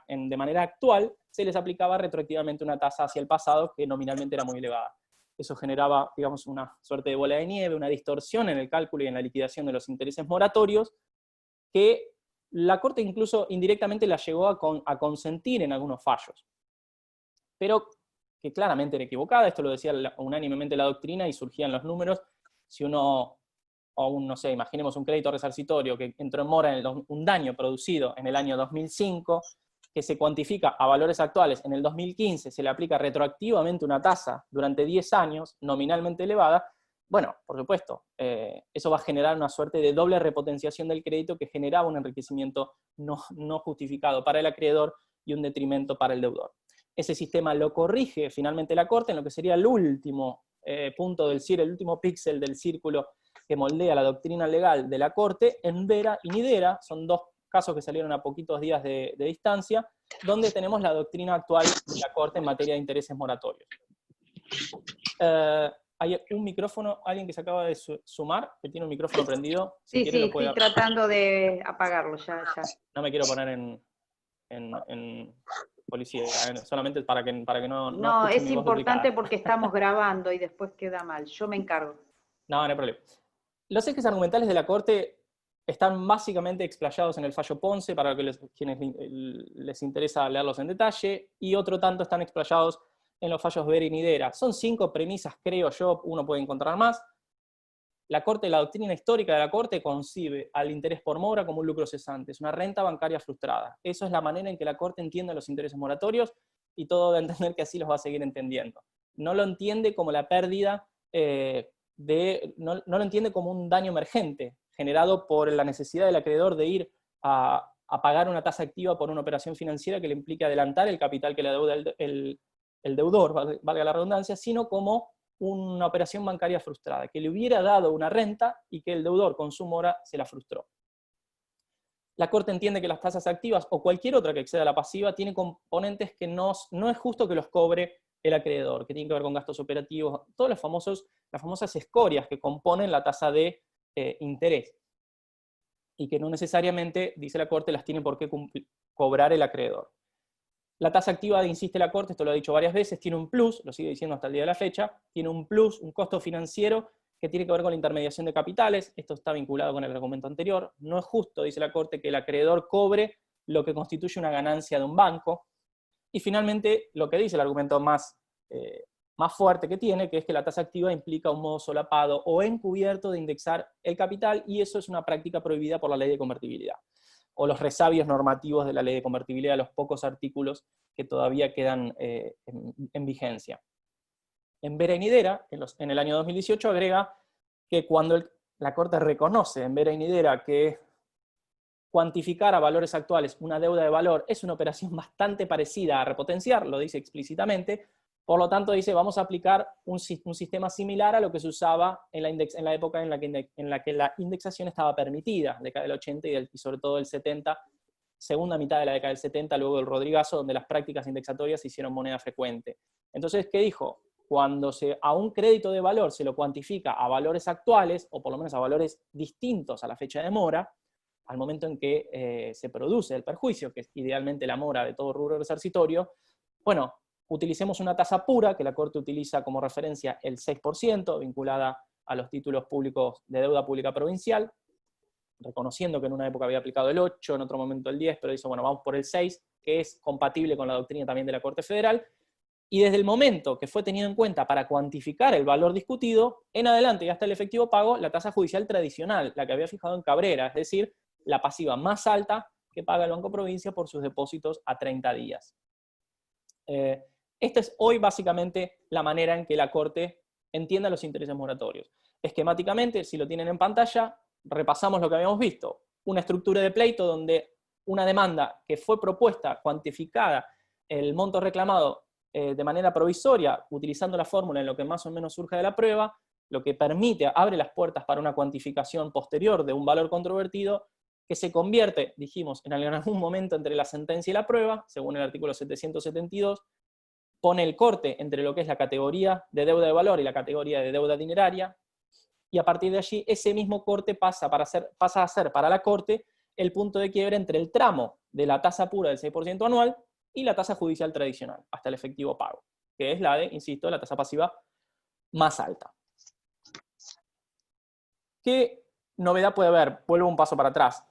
S1: de manera actual, se les aplicaba retroactivamente una tasa hacia el pasado que nominalmente era muy elevada. Eso generaba, digamos, una suerte de bola de nieve, una distorsión en el cálculo y en la liquidación de los intereses moratorios, que la Corte incluso indirectamente la llegó a consentir en algunos fallos. Pero que claramente era equivocada, esto lo decía unánimemente la doctrina y surgían los números. Si uno, no sé, imaginemos un crédito resarcitorio que entró en mora en un daño producido en el año 2005, que se cuantifica a valores actuales en el 2015, se le aplica retroactivamente una tasa durante 10 años, nominalmente elevada, bueno, por supuesto, eso va a generar una suerte de doble repotenciación del crédito que generaba un enriquecimiento no justificado para el acreedor y un detrimento para el deudor. Ese sistema lo corrige finalmente la Corte en lo que sería el último punto del círculo, el último píxel del círculo que moldea la doctrina legal de la Corte, en Vera y Nidera, son dos casos que salieron a poquitos días de distancia, donde tenemos la doctrina actual de la Corte en materia de intereses moratorios. Hay un micrófono, alguien que se acaba de sumar, que tiene un micrófono prendido. Si quiere,
S2: estoy tratando de apagarlo, ya.
S1: No me quiero poner en policía, solamente para que no
S2: No,
S1: escuchen
S2: es
S1: mi voz
S2: importante
S1: duplicada.
S2: porque estamos grabando y después queda mal. Yo me encargo.
S1: No hay problema. Los ejes argumentales de la Corte están básicamente explayados en el fallo Ponce, para quienes les interesa leerlos en detalle, y otro tanto están explayados en los fallos Vera y Nidera. Son 5 premisas, creo yo, uno puede encontrar más. La doctrina histórica de la Corte concibe al interés por mora como un lucro cesante, es una renta bancaria frustrada. Eso es la manera en que la Corte entiende los intereses moratorios, y todo da a entender que así los va a seguir entendiendo. No lo entiende como la pérdida no lo entiende como un daño emergente, generado por la necesidad del acreedor de ir a pagar una tasa activa por una operación financiera que le implique adelantar el capital que le deuda el deudor, valga la redundancia, sino como una operación bancaria frustrada, que le hubiera dado una renta y que el deudor con su mora se la frustró. La Corte entiende que las tasas activas o cualquier otra que exceda la pasiva tiene componentes que no es justo que los cobre el acreedor, que tienen que ver con gastos operativos, todas las famosas escorias que componen la tasa de interés, y que no necesariamente, dice la Corte, las tiene por qué cobrar el acreedor. La tasa activa, insiste la Corte, esto lo ha dicho varias veces, tiene un plus, lo sigue diciendo hasta el día de la fecha, tiene un plus, un costo financiero que tiene que ver con la intermediación de capitales. Esto está vinculado con el argumento anterior. No es justo, dice la Corte, que el acreedor cobre lo que constituye una ganancia de un banco. Y finalmente, lo que dice el argumento más fuerte que tiene, que es que la tasa activa implica un modo solapado o encubierto de indexar el capital, y eso es una práctica prohibida por la ley de convertibilidad. o los resabios normativos de la ley de convertibilidad, los pocos artículos que todavía quedan en vigencia. En Vera y Nidera, en el año 2018, agrega que cuando la Corte reconoce en Vera y Nidera que cuantificar a valores actuales una deuda de valor es una operación bastante parecida a repotenciar, lo dice explícitamente, por lo tanto dice vamos a aplicar un sistema similar a lo que se usaba en la época en la que la indexación estaba permitida, década del 80 y sobre todo del 70, segunda mitad de la década del 70, luego del Rodrigazo, donde las prácticas indexatorias se hicieron moneda frecuente. Entonces, ¿qué dijo? Cuando a un crédito de valor se lo cuantifica a valores actuales, o por lo menos a valores distintos a la fecha de mora, al momento en que se produce el perjuicio, que es idealmente la mora de todo rubro resarcitorio, bueno, utilicemos una tasa pura, que la Corte utiliza como referencia el 6%, vinculada a los títulos públicos de deuda pública provincial, reconociendo que en una época había aplicado el 8, en otro momento el 10, pero dice, bueno, vamos por el 6, que es compatible con la doctrina también de la Corte Federal, y desde el momento que fue tenido en cuenta para cuantificar el valor discutido, en adelante y hasta el efectivo pago, la tasa judicial tradicional, la que había fijado en Cabrera, es decir, la pasiva más alta que paga el Banco Provincia por sus depósitos a 30 días. Esta es hoy básicamente la manera en que la Corte entienda los intereses moratorios. Esquemáticamente, si lo tienen en pantalla, repasamos lo que habíamos visto. Una estructura de pleito donde una demanda que fue propuesta, cuantificada, el monto reclamado de manera provisoria, utilizando la fórmula en lo que más o menos surge de la prueba, lo que permite, abre las puertas para una cuantificación posterior de un valor controvertido, que se convierte, dijimos, en algún momento entre la sentencia y la prueba, según el artículo 772, pone el corte entre lo que es la categoría de deuda de valor y la categoría de deuda dineraria, y a partir de allí ese mismo corte pasa a ser para la Corte el punto de quiebre entre el tramo de la tasa pura del 6% anual y la tasa judicial tradicional, hasta el efectivo pago, que es la de, insisto, la tasa pasiva más alta. ¿Qué novedad puede haber? Vuelvo un paso para atrás.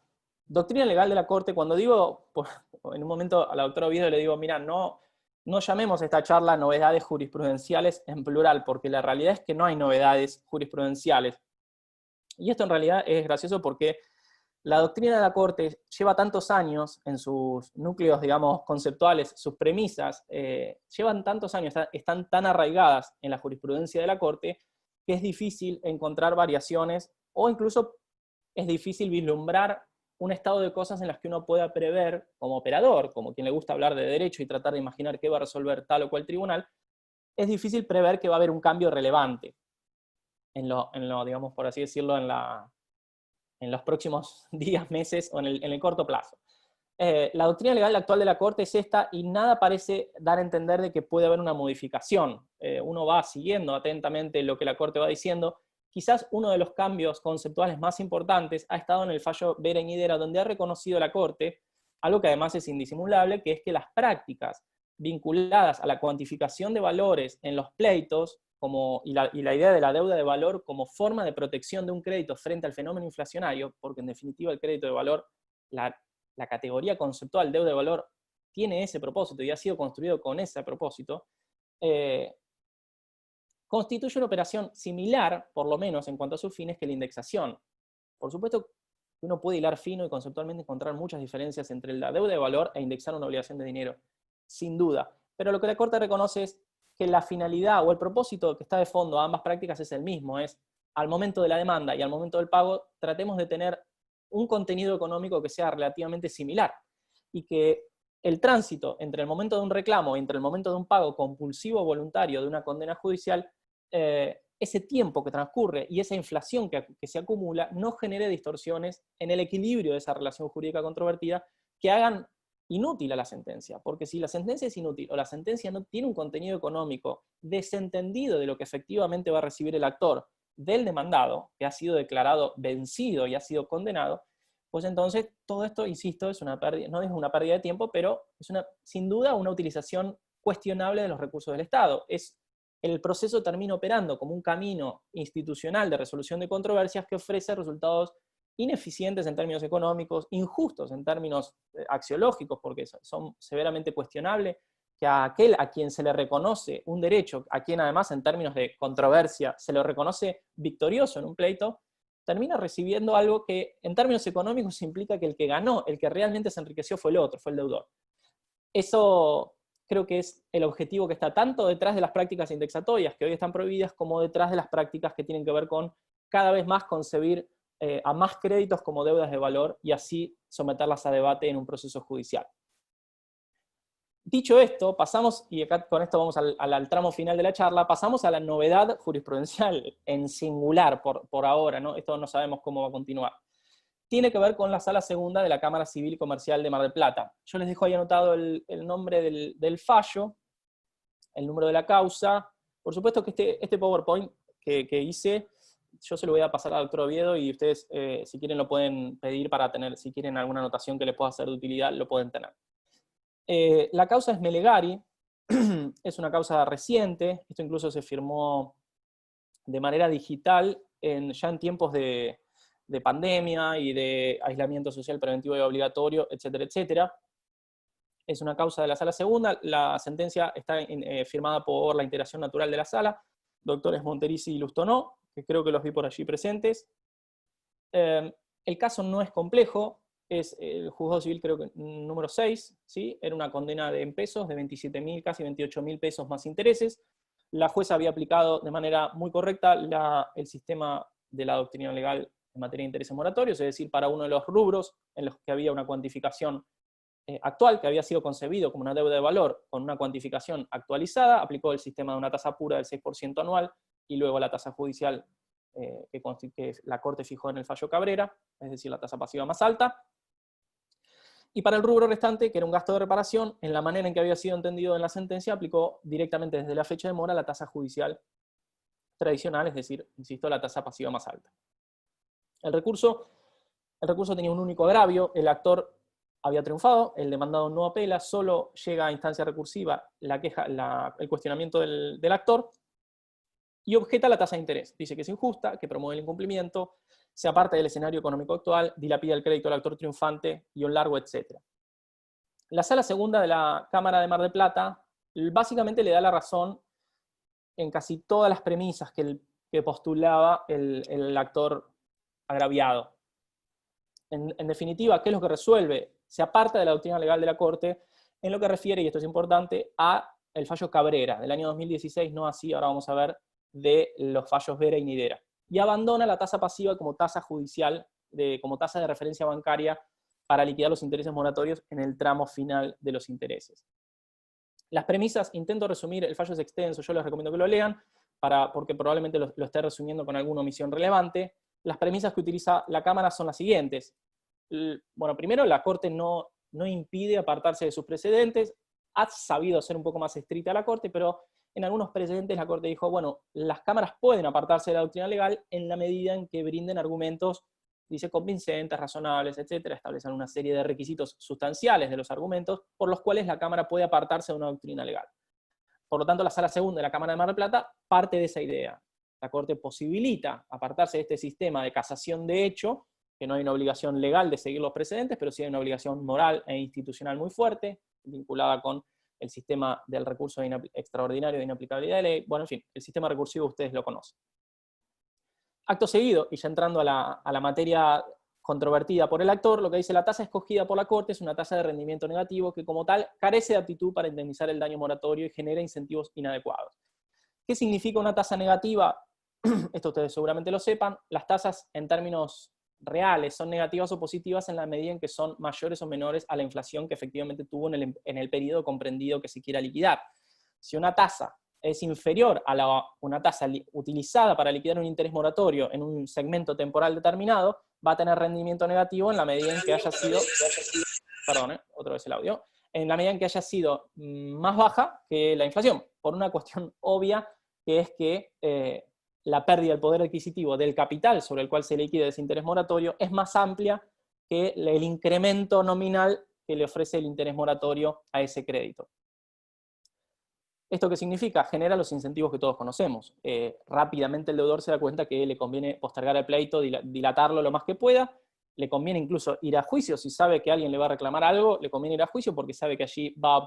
S1: Doctrina legal de la Corte, cuando digo, en un momento a la doctora Oviedo le digo, mira, no llamemos a esta charla novedades jurisprudenciales en plural, porque la realidad es que no hay novedades jurisprudenciales. Y esto en realidad es gracioso porque la doctrina de la Corte lleva tantos años en sus núcleos, digamos, conceptuales, sus premisas, llevan tantos años, están tan arraigadas en la jurisprudencia de la Corte, que es difícil encontrar variaciones, o incluso es difícil vislumbrar un estado de cosas en las que uno pueda prever, como operador, como quien le gusta hablar de derecho y tratar de imaginar qué va a resolver tal o cual tribunal, es difícil prever que va a haber un cambio relevante en lo digamos, por así decirlo, en los próximos días, meses o en el corto plazo. La doctrina legal actual de la Corte es esta y nada parece dar a entender de que puede haber una modificación. Uno va siguiendo atentamente lo que la Corte va diciendo. Quizás uno de los cambios conceptuales más importantes ha estado en el fallo Vera y Nidera, donde ha reconocido la Corte, algo que además es indisimulable, que es que las prácticas vinculadas a la cuantificación de valores en los pleitos, y la idea de la deuda de valor como forma de protección de un crédito frente al fenómeno inflacionario, porque en definitiva el crédito de valor, la categoría conceptual deuda de valor, tiene ese propósito y ha sido construido con ese propósito, constituye una operación similar, por lo menos en cuanto a sus fines, que la indexación. Por supuesto que uno puede hilar fino y conceptualmente encontrar muchas diferencias entre la deuda de valor e indexar una obligación de dinero, sin duda. Pero lo que la Corte reconoce es que la finalidad o el propósito que está de fondo a ambas prácticas es el mismo, es al momento de la demanda y al momento del pago, tratemos de tener un contenido económico que sea relativamente similar, y que el tránsito entre el momento de un reclamo y entre el momento de un pago compulsivo o voluntario de una condena judicial, ese tiempo que transcurre y esa inflación que se acumula no genere distorsiones en el equilibrio de esa relación jurídica controvertida que hagan inútil a la sentencia, porque si la sentencia es inútil o la sentencia no tiene un contenido económico desentendido de lo que efectivamente va a recibir el actor del demandado, que ha sido declarado vencido y ha sido condenado, pues entonces todo esto, insisto, es una pérdida, no es una pérdida de tiempo, pero es sin duda una utilización cuestionable de los recursos del Estado. El proceso termina operando como un camino institucional de resolución de controversias que ofrece resultados ineficientes en términos económicos, injustos en términos axiológicos, porque son severamente cuestionables, que a aquel a quien se le reconoce un derecho, a quien además en términos de controversia se le reconoce victorioso en un pleito, termina recibiendo algo que en términos económicos implica que el que ganó, el que realmente se enriqueció fue el otro, fue el deudor. Eso creo que es el objetivo que está tanto detrás de las prácticas indexatorias, que hoy están prohibidas, como detrás de las prácticas que tienen que ver con cada vez más concebir a más créditos como deudas de valor y así someterlas a debate en un proceso judicial. Dicho esto, pasamos, y acá con esto vamos al tramo final de la charla, pasamos a la novedad jurisprudencial en singular por ahora, ¿no? Esto no sabemos cómo va a continuar. Tiene que ver con la Sala Segunda de la Cámara Civil y Comercial de Mar del Plata. Yo les dejo ahí anotado el nombre del fallo, el número de la causa. Por supuesto que este PowerPoint que hice, yo se lo voy a pasar al doctor Oviedo y ustedes, si quieren, lo pueden pedir para tener, si quieren alguna anotación que les pueda ser de utilidad, lo pueden tener. La causa es Melegari, es una causa reciente, esto incluso se firmó de manera digital ya en tiempos de pandemia y de aislamiento social preventivo y obligatorio, etcétera, etcétera. Es una causa de la Sala Segunda, la sentencia está firmada por la integración natural de la Sala, doctores Monterisi y Lustonó, que creo que los vi por allí presentes. El caso no es complejo, es el juzgado civil creo que número 6, ¿sí? Era una condena en pesos de 27.000, casi 28.000 pesos más intereses. La jueza había aplicado de manera muy correcta el sistema de la doctrina legal en materia de intereses moratorios, es decir, para uno de los rubros en los que había una cuantificación actual, que había sido concebido como una deuda de valor con una cuantificación actualizada, aplicó el sistema de una tasa pura del 6% anual y luego la tasa judicial que la Corte fijó en el fallo Cabrera, es decir, la tasa pasiva más alta. Y para el rubro restante, que era un gasto de reparación, en la manera en que había sido entendido en la sentencia, aplicó directamente desde la fecha de mora la tasa judicial tradicional, es decir, insisto, la tasa pasiva más alta. El recurso tenía un único agravio, el actor había triunfado, el demandado no apela, solo llega a instancia recursiva el cuestionamiento del actor, y objeta la tasa de interés. Dice que es injusta, que promueve el incumplimiento, se aparta del escenario económico actual, dilapida el crédito al actor triunfante y un largo etcétera. La Sala Segunda de la Cámara de Mar del Plata básicamente le da la razón en casi todas las premisas que postulaba el actor agraviado. En definitiva, ¿qué es lo que resuelve? Se aparta de la doctrina legal de la Corte en lo que refiere, y esto es importante, a el fallo Cabrera del año 2016, no así, ahora vamos a ver, de los fallos Vera y Nidera. Y abandona la tasa pasiva como tasa judicial, como tasa de referencia bancaria para liquidar los intereses moratorios en el tramo final de los intereses. Las premisas, intento resumir, el fallo es extenso, yo les recomiendo que lo lean, porque probablemente lo esté resumiendo con alguna omisión relevante. Las premisas que utiliza la Cámara son las siguientes. Bueno, primero, la Corte no impide apartarse de sus precedentes, ha sabido ser un poco más estricta la Corte, pero en algunos precedentes la Corte dijo, bueno, las cámaras pueden apartarse de la doctrina legal en la medida en que brinden argumentos, dice, convincentes, razonables, etcétera, establecen una serie de requisitos sustanciales de los argumentos por los cuales la Cámara puede apartarse de una doctrina legal. Por lo tanto, la Sala Segunda de la Cámara de Mar del Plata parte de esa idea. La Corte posibilita apartarse de este sistema de casación de hecho, que no hay una obligación legal de seguir los precedentes, pero sí hay una obligación moral e institucional muy fuerte, vinculada con el sistema del recurso extraordinario de inaplicabilidad de ley. Bueno, en fin, el sistema recursivo ustedes lo conocen. Acto seguido, y ya entrando a la materia controvertida por el actor, lo que dice la tasa escogida por la Corte es una tasa de rendimiento negativo que como tal carece de aptitud para indemnizar el daño moratorio y genera incentivos inadecuados. ¿Qué significa una tasa negativa? Esto ustedes seguramente lo sepan. Las tasas en términos reales son negativas o positivas en la medida en que son mayores o menores a la inflación que efectivamente tuvo en el periodo comprendido que se quiera liquidar. Si una tasa es inferior a una tasa utilizada para liquidar un interés moratorio en un segmento temporal determinado, va a tener rendimiento negativo en la medida en que haya sido, perdón, otra vez el audio, en la medida en que haya sido más baja que la inflación, por una cuestión obvia, que es que la pérdida del poder adquisitivo del capital sobre el cual se liquida ese interés moratorio es más amplia que el incremento nominal que le ofrece el interés moratorio a ese crédito. ¿Esto qué significa? Genera los incentivos que todos conocemos. Rápidamente el deudor se da cuenta que le conviene postergar el pleito, dilatarlo lo más que pueda, le conviene incluso ir a juicio, si sabe que alguien le va a reclamar algo, le conviene ir a juicio porque sabe que allí va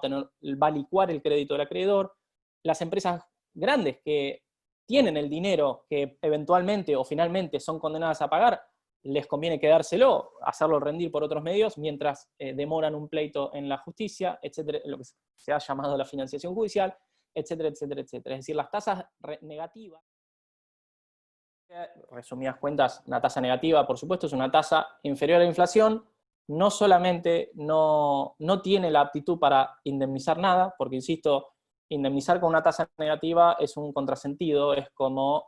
S1: a licuar el crédito del acreedor. Las empresas grandes que tienen el dinero que eventualmente o finalmente son condenadas a pagar, les conviene quedárselo, hacerlo rendir por otros medios, mientras demoran un pleito en la justicia, etcétera, lo que se ha llamado la financiación judicial, etcétera, etcétera, etcétera. Es decir, las tasas negativas, resumidas cuentas, una tasa negativa, por supuesto, es una tasa inferior a la inflación, no solamente no tiene la aptitud para indemnizar nada, porque, insisto, indemnizar con una tasa negativa es un contrasentido, es como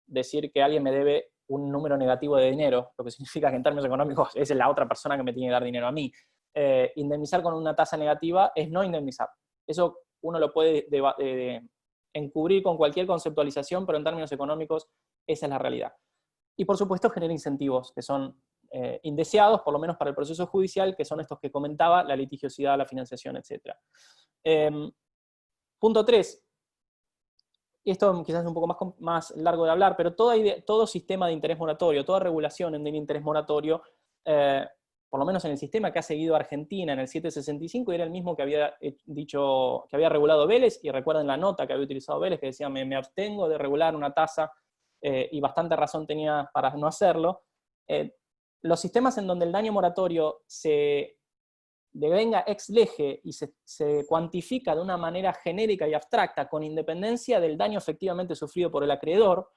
S1: decir que alguien me debe un número negativo de dinero, lo que significa que en términos económicos es la otra persona que me tiene que dar dinero a mí. Indemnizar con una tasa negativa es no indemnizar. Eso uno lo puede encubrir con cualquier conceptualización, pero en términos económicos esa es la realidad. Y por supuesto genera incentivos que son indeseados, por lo menos para el proceso judicial, que son estos que comentaba, la litigiosidad, la financiación, etc. Punto 3. Esto quizás es un poco más largo de hablar, pero todo sistema de interés moratorio, toda regulación en interés moratorio, por lo menos en el sistema que ha seguido Argentina en el 765, era el mismo que había dicho, que había regulado Vélez, y recuerden la nota que había utilizado Vélez, que decía, me abstengo de regular una tasa, y bastante razón tenía para no hacerlo. Los sistemas en donde el daño moratorio se devenga ex lege y se cuantifica de una manera genérica y abstracta, con independencia del daño efectivamente sufrido por el acreedor,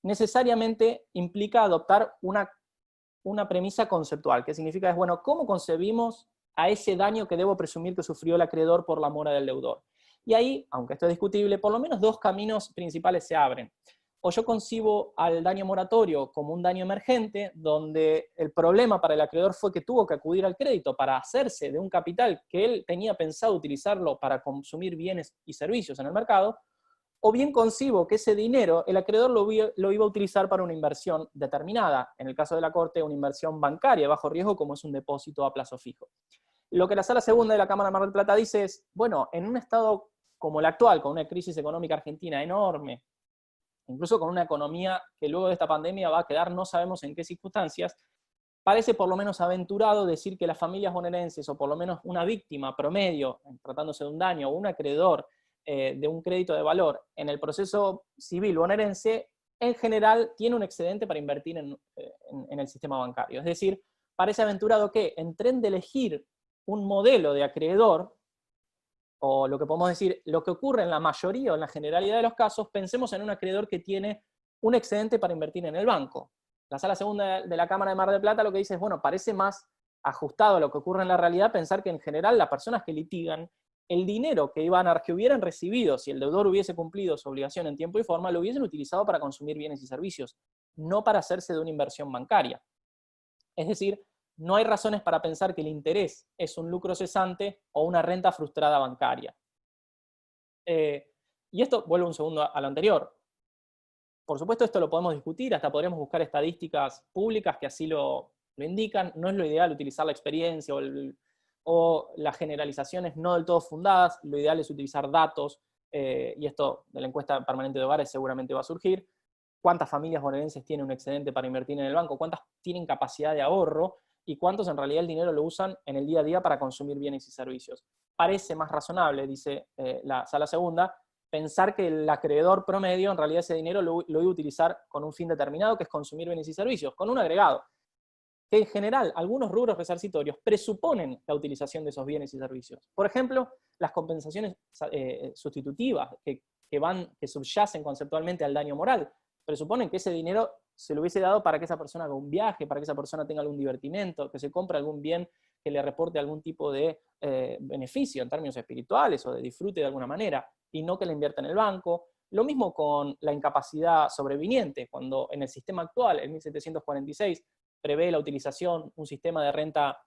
S1: necesariamente implica adoptar una premisa conceptual, que significa, es, bueno, ¿cómo concebimos a ese daño que debo presumir que sufrió el acreedor por la mora del deudor? Y ahí, aunque esto es discutible, por lo menos dos caminos principales se abren. O yo concibo al daño moratorio como un daño emergente, donde el problema para el acreedor fue que tuvo que acudir al crédito para hacerse de un capital que él tenía pensado utilizarlo para consumir bienes y servicios en el mercado, o bien concibo que ese dinero el acreedor lo iba a utilizar para una inversión determinada, en el caso de la Corte, una inversión bancaria bajo riesgo como es un depósito a plazo fijo. Lo que la Sala Segunda de la Cámara de Mar del Plata dice es, bueno, en un estado como el actual, con una crisis económica argentina enorme, incluso con una economía que luego de esta pandemia va a quedar no sabemos en qué circunstancias, parece por lo menos aventurado decir que las familias bonaerenses, o por lo menos una víctima promedio, tratándose de un daño, o un acreedor de un crédito de valor en el proceso civil bonaerense, en general tiene un excedente para invertir en el sistema bancario. Es decir, parece aventurado que en tren de elegir un modelo de acreedor, o lo que podemos decir, lo que ocurre en la mayoría o en la generalidad de los casos, pensemos en un acreedor que tiene un excedente para invertir en el banco. La Sala Segunda de la Cámara de Mar del Plata lo que dice es, bueno, parece más ajustado a lo que ocurre en la realidad pensar que en general las personas que litigan, el dinero que hubieran recibido si el deudor hubiese cumplido su obligación en tiempo y forma, lo hubiesen utilizado para consumir bienes y servicios, no para hacerse de una inversión bancaria. Es decir, no hay razones para pensar que el interés es un lucro cesante o una renta frustrada bancaria. Y esto, vuelvo un segundo a lo anterior. Por supuesto, esto lo podemos discutir, hasta podríamos buscar estadísticas públicas que así lo indican. No es lo ideal utilizar la experiencia o las generalizaciones no del todo fundadas. Lo ideal es utilizar datos, y esto de la encuesta permanente de hogares seguramente va a surgir. ¿Cuántas familias bonaerenses tienen un excedente para invertir en el banco? ¿Cuántas tienen capacidad de ahorro? ¿Y cuántos en realidad el dinero lo usan en el día a día para consumir bienes y servicios? Parece más razonable, dice la Sala Segunda, pensar que el acreedor promedio en realidad ese dinero lo iba a utilizar con un fin determinado, que es consumir bienes y servicios, con un agregado, que en general algunos rubros resarcitorios presuponen la utilización de esos bienes y servicios. Por ejemplo, las compensaciones sustitutivas que subyacen conceptualmente al daño moral, presuponen que ese dinero se lo hubiese dado para que esa persona haga un viaje, para que esa persona tenga algún divertimento, que se compre algún bien que le reporte algún tipo de beneficio en términos espirituales o de disfrute de alguna manera, y no que la invierta en el banco. Lo mismo con la incapacidad sobreviniente, cuando en el sistema actual, en 1746, prevé la utilización, un sistema de renta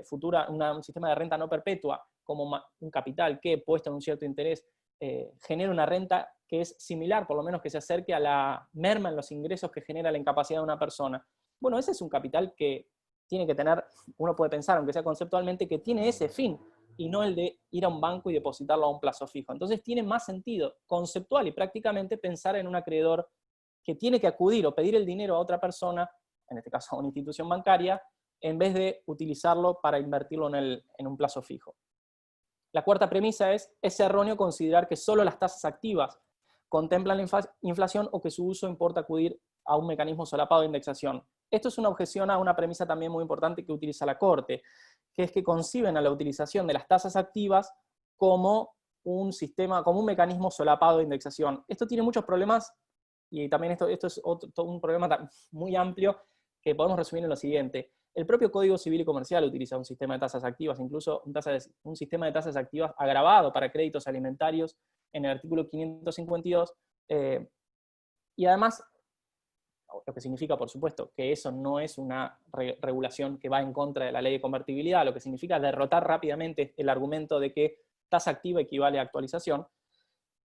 S1: futura, un sistema de renta no perpetua, como un capital que, puesto en un cierto interés, genera una renta que es similar, por lo menos que se acerque a la merma en los ingresos que genera la incapacidad de una persona. Bueno, ese es un capital que tiene que tener, uno puede pensar, aunque sea conceptualmente, que tiene ese fin, y no el de ir a un banco y depositarlo a un plazo fijo. Entonces tiene más sentido conceptual y prácticamente pensar en un acreedor que tiene que acudir o pedir el dinero a otra persona, en este caso a una institución bancaria, en vez de utilizarlo para invertirlo en un plazo fijo. La cuarta premisa es erróneo considerar que solo las tasas activas contemplan la inflación o que su uso importa acudir a un mecanismo solapado de indexación. Esto es una objeción a una premisa también muy importante que utiliza la Corte, que es que conciben a la utilización de las tasas activas como un sistema, como un mecanismo solapado de indexación. Esto tiene muchos problemas, y también esto es un problema muy amplio que podemos resumir en lo siguiente. El propio Código Civil y Comercial utiliza un sistema de tasas activas, incluso un sistema de tasas activas agravado para créditos alimentarios en el artículo 552, y además, lo que significa, por supuesto, que eso no es una regulación que va en contra de la ley de convertibilidad, lo que significa derrotar rápidamente el argumento de que tasa activa equivale a actualización,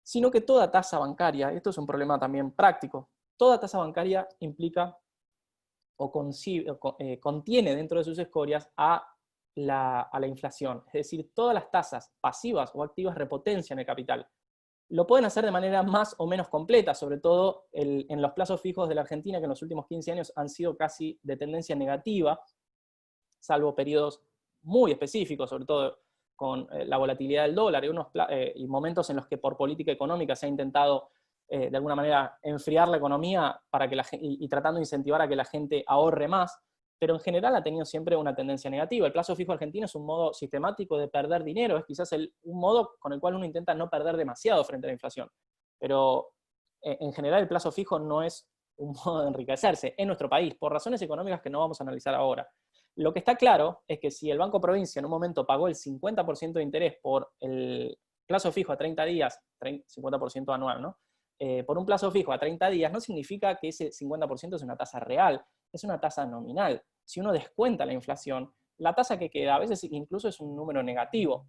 S1: sino que toda tasa bancaria, esto es un problema también práctico, toda tasa bancaria implica o contiene dentro de sus escorias a la inflación. Es decir, todas las tasas pasivas o activas repotencian el capital. Lo pueden hacer de manera más o menos completa, sobre todo en los plazos fijos de la Argentina, que en los últimos 15 años han sido casi de tendencia negativa, salvo periodos muy específicos, sobre todo con la volatilidad del dólar y momentos en los que por política económica se ha intentado de alguna manera enfriar la economía para que y tratando de incentivar a que la gente ahorre más, pero en general ha tenido siempre una tendencia negativa. El plazo fijo argentino es un modo sistemático de perder dinero, es quizás un modo con el cual uno intenta no perder demasiado frente a la inflación, pero en general el plazo fijo no es un modo de enriquecerse en nuestro país, por razones económicas que no vamos a analizar ahora. Lo que está claro es que si el Banco Provincia en un momento pagó el 50% de interés por el plazo fijo a 30 días, 50% anual, ¿no? Por un plazo fijo a 30 días, no significa que ese 50% es una tasa real, es una tasa nominal. Si uno descuenta la inflación, la tasa que queda a veces incluso es un número negativo.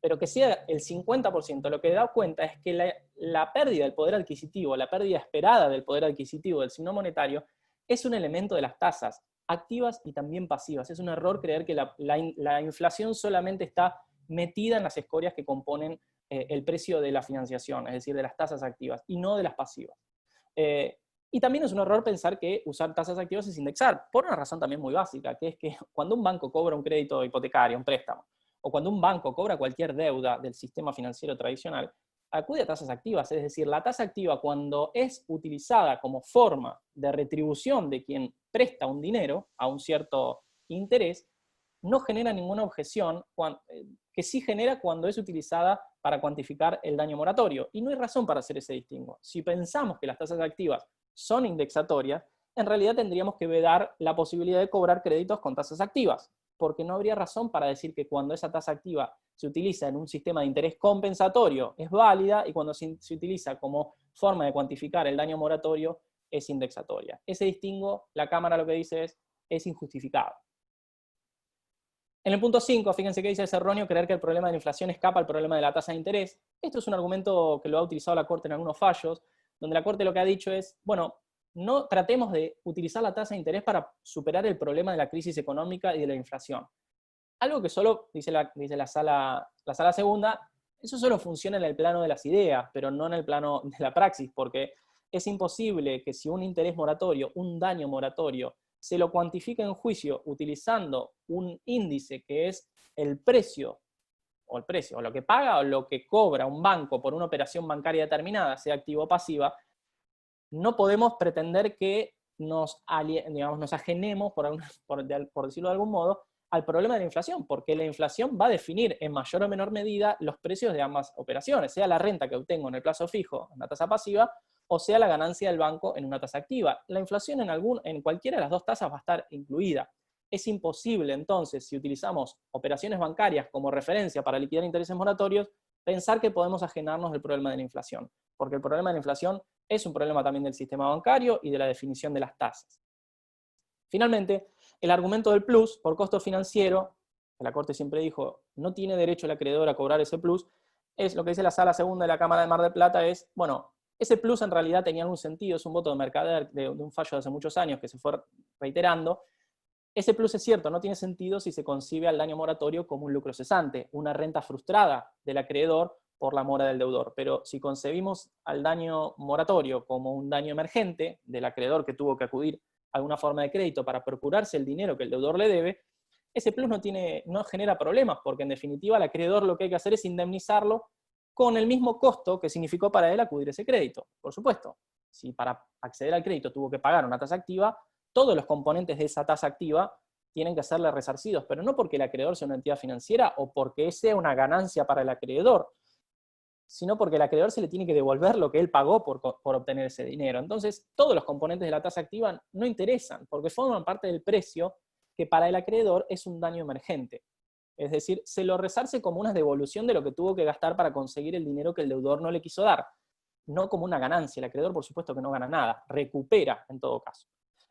S1: Pero que sea el 50%, lo que da cuenta es que la pérdida del poder adquisitivo, la pérdida esperada del poder adquisitivo del signo monetario, es un elemento de las tasas, activas y también pasivas. Es un error creer que la inflación solamente está metida en las escorias que componen el precio de la financiación, es decir, de las tasas activas, y no de las pasivas. Y también es un error pensar que usar tasas activas es indexar, por una razón también muy básica, que es que cuando un banco cobra un crédito hipotecario, un préstamo, o cuando un banco cobra cualquier deuda del sistema financiero tradicional, acude a tasas activas, es decir, la tasa activa cuando es utilizada como forma de retribución de quien presta un dinero a un cierto interés, no genera ninguna objeción, que sí genera cuando es utilizada para cuantificar el daño moratorio. Y no hay razón para hacer ese distingo. Si pensamos que las tasas activas son indexatorias, en realidad tendríamos que vedar la posibilidad de cobrar créditos con tasas activas, porque no habría razón para decir que cuando esa tasa activa se utiliza en un sistema de interés compensatorio es válida y cuando se utiliza como forma de cuantificar el daño moratorio es indexatoria. Ese distingo, la Cámara lo que dice es injustificado. En el punto 5, fíjense que dice: es erróneo creer que el problema de la inflación escapa al problema de la tasa de interés. Esto es un argumento que lo ha utilizado la Corte en algunos fallos, donde la Corte lo que ha dicho es, bueno, no tratemos de utilizar la tasa de interés para superar el problema de la crisis económica y de la inflación. Algo que solo, dice la sala segunda, eso solo funciona en el plano de las ideas, pero no en el plano de la praxis, porque es imposible que si un interés moratorio, un daño moratorio, se lo cuantifica en juicio utilizando un índice que es el precio, o lo que paga o lo que cobra un banco por una operación bancaria determinada, sea activa o pasiva, no podemos pretender que nos ajenemos, por decirlo de algún modo, al problema de la inflación, porque la inflación va a definir en mayor o menor medida los precios de ambas operaciones, sea la renta que obtengo en el plazo fijo, en una tasa pasiva, o sea la ganancia del banco en una tasa activa. La inflación en cualquiera de las dos tasas va a estar incluida. Es imposible, entonces, si utilizamos operaciones bancarias como referencia para liquidar intereses moratorios, pensar que podemos ajenarnos del problema de la inflación, porque el problema de la inflación es un problema también del sistema bancario y de la definición de las tasas. Finalmente, el argumento del plus por costo financiero, que la Corte siempre dijo, no tiene derecho el acreedor a cobrar ese plus, es lo que dice la Sala Segunda de la Cámara de Mar del Plata, es, bueno, ese plus en realidad tenía algún sentido, es un voto de mercader de un fallo de hace muchos años que se fue reiterando. Ese plus es cierto, no tiene sentido si se concibe al daño moratorio como un lucro cesante, una renta frustrada del acreedor por la mora del deudor. Pero si concebimos al daño moratorio como un daño emergente del acreedor que tuvo que acudir a alguna forma de crédito para procurarse el dinero que el deudor le debe, ese plus no genera problemas, porque en definitiva el acreedor lo que hay que hacer es indemnizarlo con el mismo costo que significó para él acudir a ese crédito. Por supuesto, si para acceder al crédito tuvo que pagar una tasa activa, todos los componentes de esa tasa activa tienen que serle resarcidos, pero no porque el acreedor sea una entidad financiera o porque sea una ganancia para el acreedor, sino porque el acreedor se le tiene que devolver lo que él pagó por obtener ese dinero. Entonces, todos los componentes de la tasa activa no interesan, porque forman parte del precio que para el acreedor es un daño emergente. Es decir, se lo resarce como una devolución de lo que tuvo que gastar para conseguir el dinero que el deudor no le quiso dar, no como una ganancia. El acreedor, por supuesto, que no gana nada, recupera en todo caso.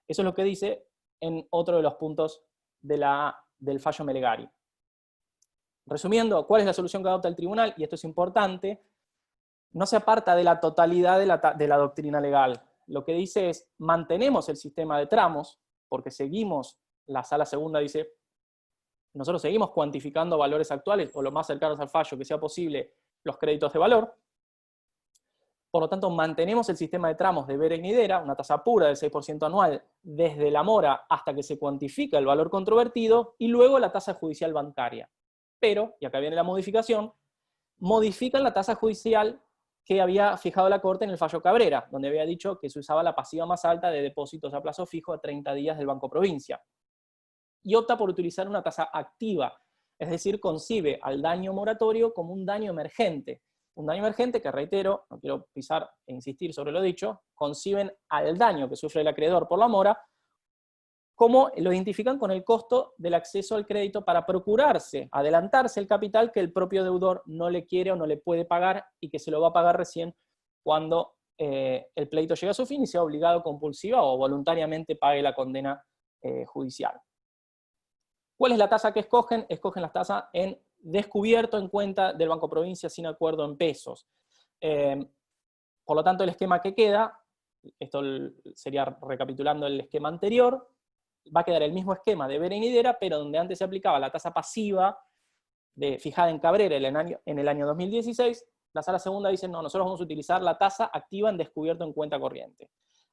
S1: Eso es lo que dice en otro de los puntos del fallo Melegari. Resumiendo, ¿cuál es la solución que adopta el tribunal? Y esto es importante, no se aparta de la totalidad de la doctrina legal. Lo que dice es, mantenemos el sistema de tramos, porque seguimos, la sala segunda dice, nosotros seguimos cuantificando valores actuales, o lo más cercanos al fallo que sea posible, los créditos de valor. Por lo tanto, mantenemos el sistema de tramos de Vera y Nidera, una tasa pura del 6% anual, desde la mora hasta que se cuantifica el valor controvertido, y luego la tasa judicial bancaria. Pero, y acá viene la modificación, modifican la tasa judicial que había fijado la Corte en el fallo Cabrera, donde había dicho que se usaba la pasiva más alta de depósitos a plazo fijo a 30 días del Banco Provincia. Y opta por utilizar una tasa activa, es decir, concibe al daño moratorio como un daño emergente. Un daño emergente que, reitero, no quiero pisar e insistir sobre lo dicho, conciben al daño que sufre el acreedor por la mora, como lo identifican con el costo del acceso al crédito para procurarse, adelantarse el capital que el propio deudor no le quiere o no le puede pagar y que se lo va a pagar recién cuando el pleito llegue a su fin y sea obligado compulsiva o voluntariamente pague la condena judicial. ¿Cuál es la tasa que escogen? Escogen la tasa en descubierto en cuenta del Banco Provincia sin acuerdo en pesos. Por lo tanto, el esquema que queda, esto sería recapitulando el esquema anterior, va a quedar el mismo esquema de Vera y Nidera, pero donde antes se aplicaba la tasa pasiva fijada en Cabrera en el año 2016, la sala segunda dice, no, nosotros vamos a utilizar la tasa activa en descubierto en cuenta corriente.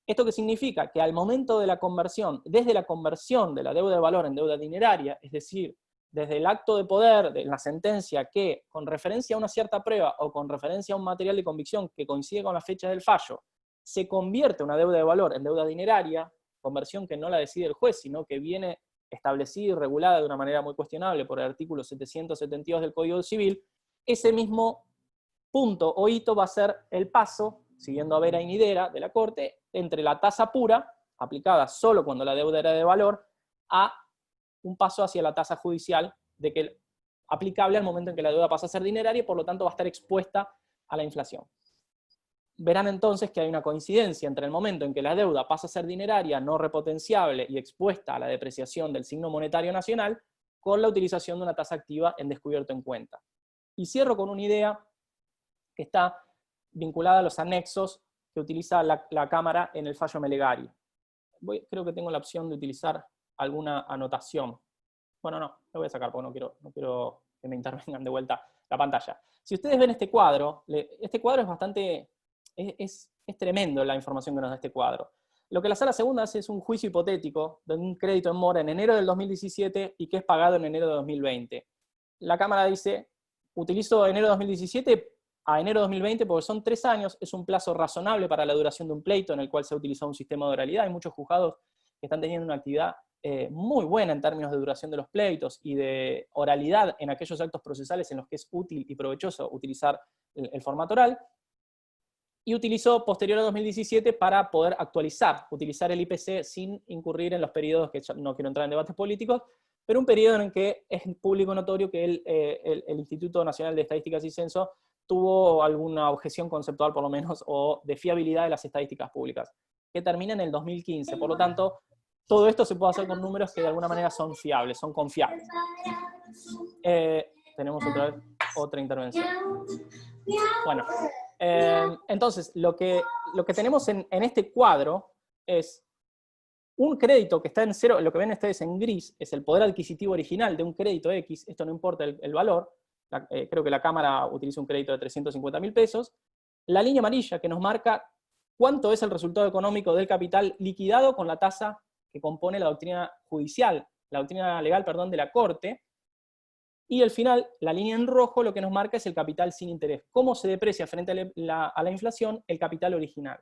S1: ¿Esto qué significa? Que al momento de la conversión, desde la conversión de la deuda de valor en deuda dineraria, es decir, desde el acto de poder, de la sentencia que, con referencia a una cierta prueba o con referencia a un material de convicción que coincide con la fecha del fallo, se convierte una deuda de valor en deuda dineraria, conversión que no la decide el juez, sino que viene establecida y regulada de una manera muy cuestionable por el artículo 772 del Código Civil, ese mismo punto o hito va a ser el paso, siguiendo a Vera y Nidera de la Corte, entre la tasa pura, aplicada solo cuando la deuda era de valor, a un paso hacia la tasa judicial, aplicable al momento en que la deuda pasa a ser dineraria y por lo tanto va a estar expuesta a la inflación. Verán entonces que hay una coincidencia entre el momento en que la deuda pasa a ser dineraria, no repotenciable y expuesta a la depreciación del signo monetario nacional, con la utilización de una tasa activa en descubierto en cuenta. Y cierro con una idea que está vinculada a los anexos que utiliza la Cámara en el fallo Melegari. Creo que tengo la opción de utilizar alguna anotación. Bueno, no, lo voy a sacar porque no quiero que me intervengan de vuelta la pantalla. Si ustedes ven este cuadro es bastante... Es tremendo la información que nos da este cuadro. Lo que la sala segunda hace es un juicio hipotético de un crédito en mora en enero del 2017 y que es pagado en enero de 2020. La Cámara dice, utilizo enero de 2017 a enero de 2020 porque son 3 años, es un plazo razonable para la duración de un pleito en el cual se ha utilizado un sistema de oralidad. Hay muchos juzgados que están teniendo una actividad muy buena en términos de duración de los pleitos y de oralidad en aquellos actos procesales en los que es útil y provechoso utilizar el formato oral. Y utilizó posterior a 2017 para poder utilizar el IPC sin incurrir en los periodos, que no quiero entrar en debates políticos, pero un periodo en el que es público notorio que el Instituto Nacional de Estadísticas y Censo tuvo alguna objeción conceptual, por lo menos, o de fiabilidad de las estadísticas públicas, que termina en el 2015. Por lo tanto, todo esto se puede hacer con números que de alguna manera son fiables, son confiables. Tenemos otra intervención. Bueno, entonces, lo que tenemos en este cuadro es un crédito que está en cero. Lo que ven ustedes en gris es el poder adquisitivo original de un crédito X, esto no importa el valor, creo que la Cámara utiliza un crédito de 350.000 pesos, la línea amarilla que nos marca cuánto es el resultado económico del capital liquidado con la tasa que compone la doctrina judicial, la doctrina legal, perdón, de la Corte, Y al final, la línea en rojo lo que nos marca es el capital sin interés. ¿Cómo se deprecia frente a la inflación el capital original?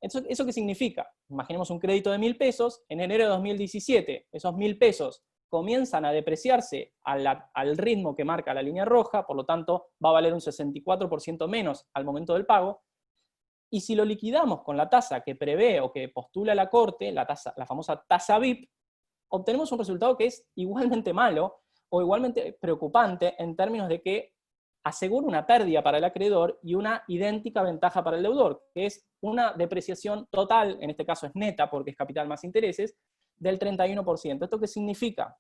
S1: ¿Eso qué significa? Imaginemos un crédito de 1.000 pesos, en enero de 2017, esos 1.000 pesos comienzan a depreciarse al ritmo que marca la línea roja, por lo tanto va a valer un 64% menos al momento del pago, y si lo liquidamos con la tasa que prevé o que postula la Corte, la famosa tasa BIP, obtenemos un resultado que es igualmente malo o igualmente preocupante en términos de que asegura una pérdida para el acreedor y una idéntica ventaja para el deudor, que es una depreciación total, en este caso es neta porque es capital más intereses, del 31%. ¿Esto qué significa?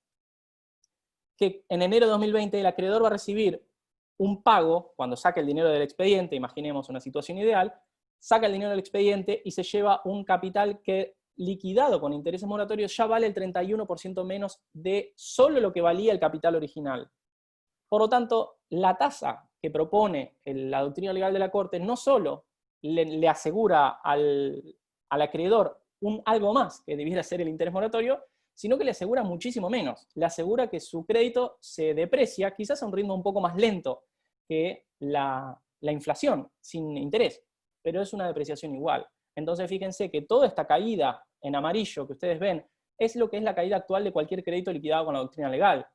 S1: Que en enero de 2020 el acreedor va a recibir un pago, cuando saque el dinero del expediente, imaginemos una situación ideal, saca el dinero del expediente y se lleva un capital que, liquidado con intereses moratorios, ya vale el 31% menos de solo lo que valía el capital original. Por lo tanto, la tasa que propone la doctrina legal de la Corte no solo le asegura al acreedor algo más que debiera ser el interés moratorio, sino que le asegura muchísimo menos. Le asegura que su crédito se deprecia, quizás a un ritmo un poco más lento que la inflación, sin interés, pero es una depreciación igual. Entonces fíjense que toda esta caída en amarillo que ustedes ven es lo que es la caída actual de cualquier crédito liquidado con la doctrina legal.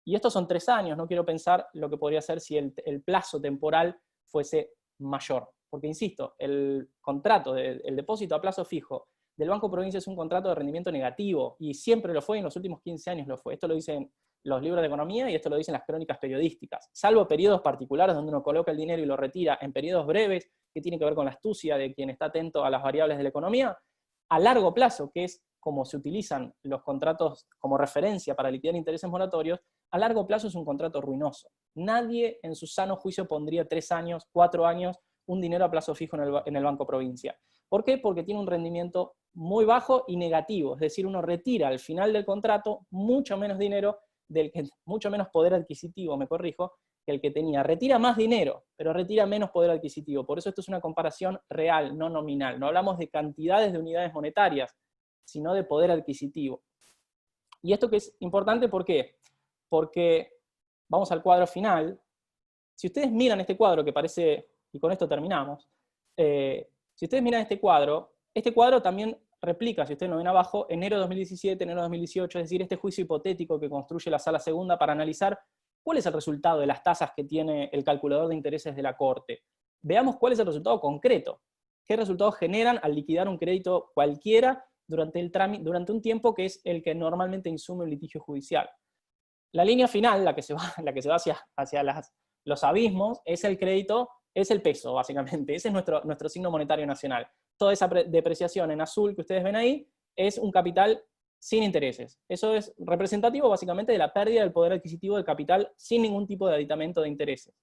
S1: Y estos son 3 años, no quiero pensar lo que podría ser si el plazo temporal fuese mayor. Porque, insisto, el contrato, el depósito a plazo fijo del Banco Provincia es un contrato de rendimiento negativo, y siempre lo fue, en los últimos 15 años lo fue. Esto lo dicen los libros de economía y esto lo dicen las crónicas periodísticas. Salvo periodos particulares donde uno coloca el dinero y lo retira en periodos breves, que tiene que ver con la astucia de quien está atento a las variables de la economía, a largo plazo, que es como se utilizan los contratos como referencia para liquidar intereses moratorios, a largo plazo es un contrato ruinoso. Nadie en su sano juicio pondría 3 años, 4 años, un dinero a plazo fijo en el Banco Provincia. ¿Por qué? Porque tiene un rendimiento muy bajo y negativo, es decir, uno retira al final del contrato mucho menos dinero, mucho menos poder adquisitivo, me corrijo, que el que tenía. Retira más dinero, pero retira menos poder adquisitivo. Por eso esto es una comparación real, no nominal. No hablamos de cantidades de unidades monetarias, sino de poder adquisitivo. Y esto que es importante, ¿por qué? Porque, vamos al cuadro final, si ustedes miran este cuadro que parece, y con esto terminamos, si ustedes miran este cuadro también replica, si ustedes lo ven abajo, enero de 2017, enero de 2018, es decir, este juicio hipotético que construye la Sala Segunda para analizar cuál es el resultado de las tasas que tiene el calculador de intereses de la Corte. Veamos cuál es el resultado concreto. ¿Qué resultados generan al liquidar un crédito cualquiera durante un tiempo que es el que normalmente insume un litigio judicial? La línea final, la que se va hacia los abismos, es el crédito, es el peso, básicamente. Ese es nuestro signo monetario nacional. Toda esa depreciación en azul que ustedes ven ahí es un capital sin intereses. Eso es representativo, básicamente, de la pérdida del poder adquisitivo del capital sin ningún tipo de aditamento de intereses.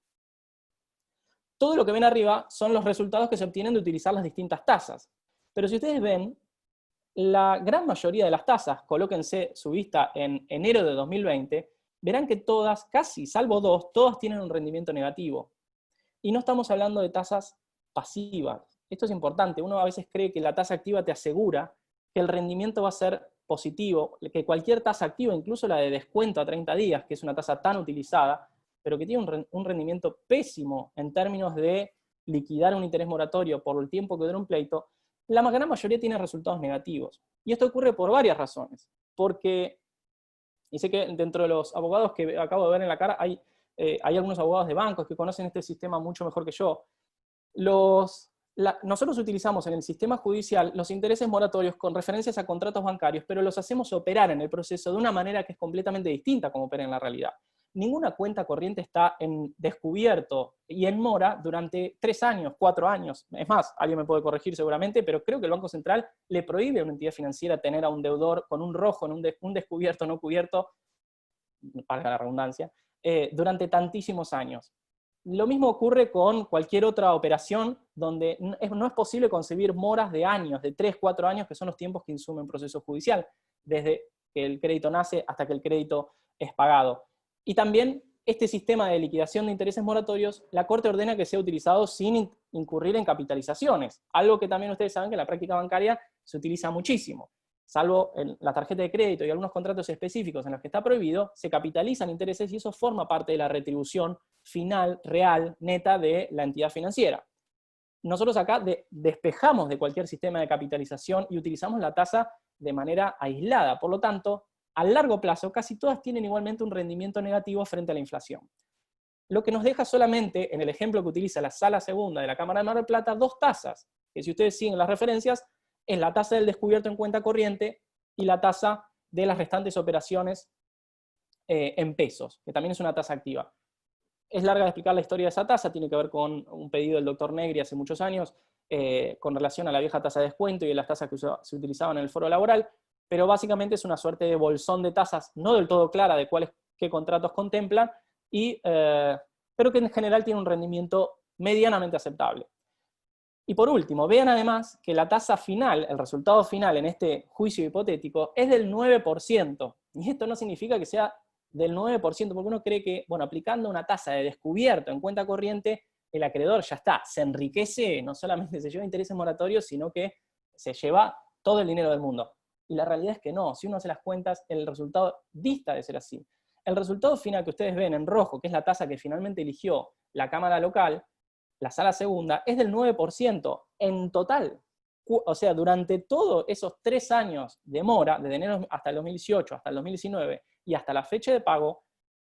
S1: Todo lo que ven arriba son los resultados que se obtienen de utilizar las distintas tasas. Pero si ustedes ven, la gran mayoría de las tasas, colóquense su vista en enero de 2020, verán que todas, casi salvo 2, todas tienen un rendimiento negativo. Y no estamos hablando de tasas pasivas. Esto es importante. Uno a veces cree que la tasa activa te asegura que el rendimiento va a ser positivo, que cualquier tasa activa, incluso la de descuento a 30 días, que es una tasa tan utilizada, pero que tiene un rendimiento pésimo en términos de liquidar un interés moratorio por el tiempo que dura un pleito, la gran mayoría tiene resultados negativos. Y esto ocurre por varias razones. Porque, y sé que dentro de los abogados que acabo de ver en la cara, hay algunos abogados de bancos que conocen este sistema mucho mejor que yo. Nosotros utilizamos en el sistema judicial los intereses moratorios con referencias a contratos bancarios, pero los hacemos operar en el proceso de una manera que es completamente distinta a como opera en la realidad. Ninguna cuenta corriente está en descubierto y en mora durante 3 años, 4 años. Es más, alguien me puede corregir seguramente, pero creo que el Banco Central le prohíbe a una entidad financiera tener a un deudor con un rojo, en un descubierto no cubierto, para la redundancia, durante tantísimos años. Lo mismo ocurre con cualquier otra operación donde no es posible concebir moras de años, de 3, 4 años, que son los tiempos que insume un proceso judicial, desde que el crédito nace hasta que el crédito es pagado. Y también este sistema de liquidación de intereses moratorios, la Corte ordena que sea utilizado sin incurrir en capitalizaciones, algo que también ustedes saben que en la práctica bancaria se utiliza muchísimo. salvo en la tarjeta de crédito y algunos contratos específicos en los que está prohibido, se capitalizan intereses y eso forma parte de la retribución final, real, neta de la entidad financiera. Nosotros acá despejamos de cualquier sistema de capitalización y utilizamos la tasa de manera aislada. Por lo tanto, a largo plazo, casi todas tienen igualmente un rendimiento negativo frente a la inflación. Lo que nos deja solamente, en el ejemplo que utiliza la Sala Segunda de la Cámara de Mar del Plata, dos tasas, que si ustedes siguen las referencias, es la tasa del descubierto en cuenta corriente y la tasa de las restantes operaciones en pesos, que también es una tasa activa. Es larga de explicar la historia de esa tasa, tiene que ver con un pedido del doctor Negri hace muchos años, con relación a la vieja tasa de descuento y las tasas que se utilizaban en el foro laboral, pero básicamente es una suerte de bolsón de tasas no del todo clara de qué contratos contemplan, pero que en general tiene un rendimiento medianamente aceptable. Y por último, vean además que la tasa final, el resultado final en este juicio hipotético, es del 9%. Y esto no significa que sea del 9%, porque uno cree que, bueno, aplicando una tasa de descubierto en cuenta corriente, el acreedor ya está, se enriquece, no solamente se lleva intereses moratorios, sino que se lleva todo el dinero del mundo. Y la realidad es que no, si uno hace las cuentas, el resultado dista de ser así. El resultado final que ustedes ven en rojo, que es la tasa que finalmente eligió la Cámara Local, la Sala Segunda, es del 9% en total. O sea, durante todos esos 3 años de mora, desde enero hasta el 2018, hasta el 2019, y hasta la fecha de pago,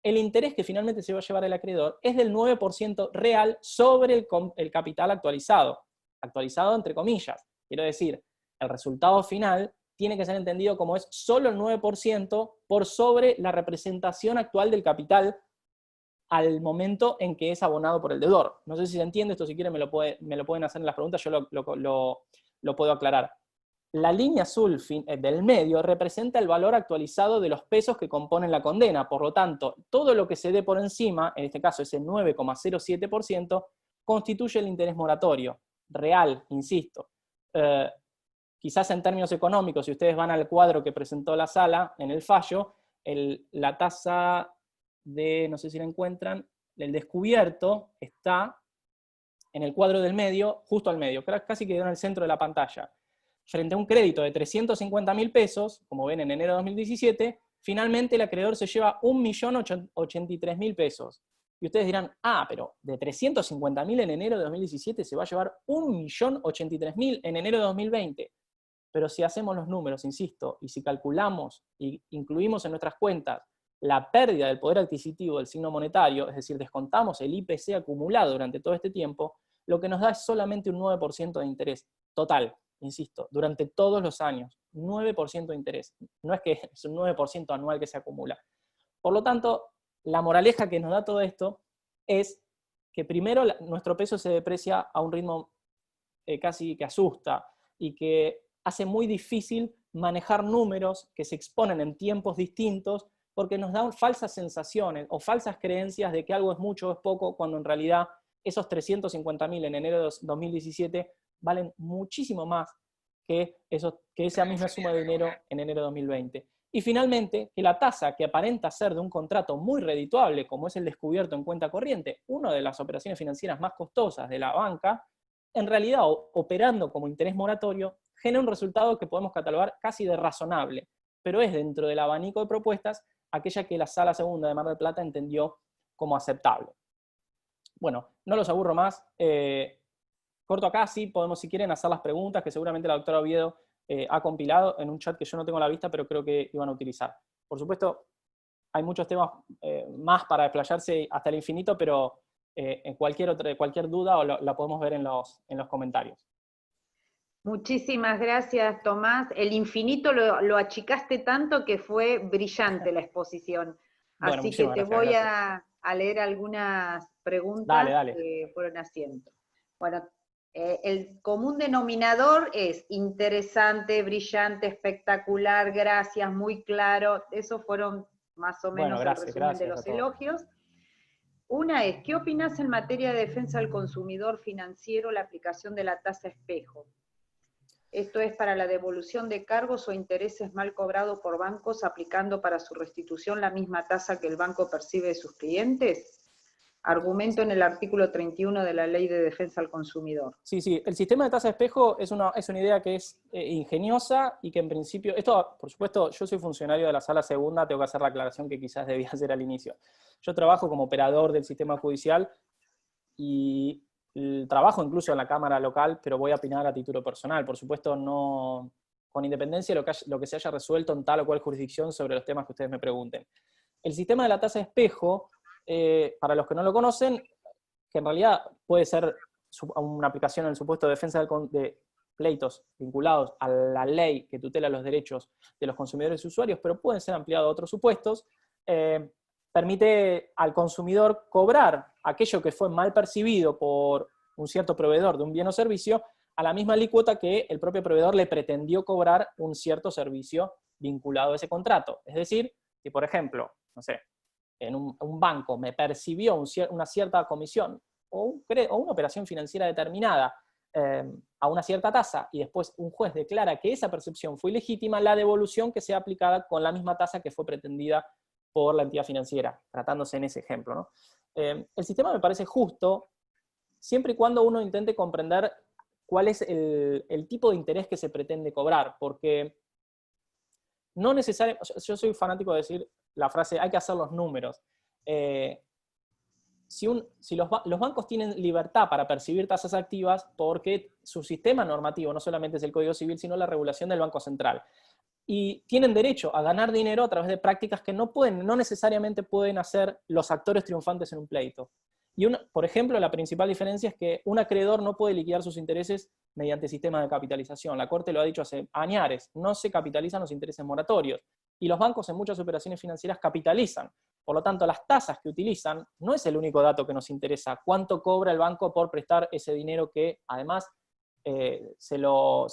S1: el interés que finalmente se va a llevar el acreedor es del 9% real sobre el capital actualizado. Actualizado entre comillas. Quiero decir, el resultado final tiene que ser entendido como es solo el 9% por sobre la representación actual del capital al momento en que es abonado por el deudor. No sé si se entiende esto, si quieren me lo pueden hacer en las preguntas, yo lo puedo aclarar. La línea azul del medio representa el valor actualizado de los pesos que componen la condena, por lo tanto, todo lo que se dé por encima, en este caso ese 9,07%, constituye el interés moratorio, real, insisto. Quizás en términos económicos, si ustedes van al cuadro que presentó la sala en el fallo, la tasa de, no sé si la encuentran, el descubierto está en el cuadro del medio, justo al medio, casi que en el centro de la pantalla. Frente a un crédito de 350.000 pesos, como ven en enero de 2017, finalmente el acreedor se lleva 1.083.000 pesos. Y ustedes dirán, pero de 350.000 en enero de 2017 se va a llevar 1.083.000 en enero de 2020. Pero si hacemos los números, insisto, y si calculamos e incluimos en nuestras cuentas la pérdida del poder adquisitivo del signo monetario, es decir, descontamos el IPC acumulado durante todo este tiempo, lo que nos da es solamente un 9% de interés total, insisto, durante todos los años, 9% de interés. No es que es un 9% anual que se acumula. Por lo tanto, la moraleja que nos da todo esto es que primero nuestro peso se deprecia a un ritmo casi que asusta y que hace muy difícil manejar números que se exponen en tiempos distintos porque nos dan falsas sensaciones o falsas creencias de que algo es mucho o es poco, cuando en realidad esos 350.000 en enero de 2017 valen muchísimo más que esa misma suma de dinero en enero de 2020. Y finalmente, que la tasa que aparenta ser de un contrato muy redituable, como es el descubierto en cuenta corriente, una de las operaciones financieras más costosas de la banca, en realidad, operando como interés moratorio, genera un resultado que podemos catalogar casi de razonable, pero es dentro del abanico de propuestas aquella que la Sala Segunda de Mar del Plata entendió como aceptable. Bueno, no los aburro más. Corto acá, sí, podemos, si quieren, hacer las preguntas que seguramente la doctora Oviedo ha compilado en un chat que yo no tengo a la vista, pero creo que iban a utilizar. Por supuesto, hay muchos temas más para desplayarse hasta el infinito, pero en cualquier duda la podemos ver en los comentarios.
S2: Muchísimas gracias, Tomás. El infinito lo achicaste tanto que fue brillante la exposición.
S1: Bueno,
S2: así que te
S1: gracias,
S2: voy
S1: gracias.
S2: a leer algunas preguntas
S1: Dale.
S2: que fueron haciendo. Bueno, el común denominador es interesante, brillante, espectacular, gracias, muy claro. Esos fueron más o menos el resumen de los elogios. Una es, ¿qué opinas en materia de defensa del consumidor financiero la aplicación de la tasa espejo? Esto es para la devolución de cargos o intereses mal cobrados por bancos aplicando para su restitución la misma tasa que el banco percibe de sus clientes. argumento en el artículo 31 de la Ley de Defensa al Consumidor.
S1: Sí, sí, el sistema de tasa de espejo es una idea que es ingeniosa y que en principio, esto por supuesto, yo soy funcionario de la Sala Segunda, tengo que hacer la aclaración que quizás debía hacer al inicio. Yo trabajo como operador del sistema judicial y trabajo incluso en la Cámara local, pero voy a opinar a título personal, por supuesto no con independencia de lo que se haya resuelto en tal o cual jurisdicción sobre los temas que ustedes me pregunten. El sistema de la tasa de espejo, para los que no lo conocen, que en realidad puede ser una aplicación en el supuesto de defensa de pleitos vinculados a la ley que tutela los derechos de los consumidores y usuarios, pero pueden ser ampliados a otros supuestos, permite al consumidor cobrar aquello que fue mal percibido por un cierto proveedor de un bien o servicio a la misma alícuota que el propio proveedor le pretendió cobrar un cierto servicio vinculado a ese contrato. Es decir, si por ejemplo, no sé, en un banco me percibió una cierta comisión o una operación financiera determinada a una cierta tasa y después un juez declara que esa percepción fue ilegítima, la devolución que sea aplicada con la misma tasa que fue pretendida por la entidad financiera, tratándose en ese ejemplo, ¿no? El sistema me parece justo siempre y cuando uno intente comprender cuál es el tipo de interés que se pretende cobrar, porque no necesariamente, yo soy fanático de decir la frase, hay que hacer los números. Si los bancos tienen libertad para percibir tasas activas porque su sistema normativo no solamente es el Código Civil, sino la regulación del Banco Central. Y tienen derecho a ganar dinero a través de prácticas que no necesariamente pueden hacer los actores triunfantes en un pleito. Y por ejemplo, la principal diferencia es que un acreedor no puede liquidar sus intereses mediante sistemas de capitalización. La Corte lo ha dicho hace años, no se capitalizan los intereses moratorios. Y los bancos en muchas operaciones financieras capitalizan. Por lo tanto, las tasas que utilizan no es el único dato que nos interesa. ¿Cuánto cobra el banco por prestar ese dinero que además se lo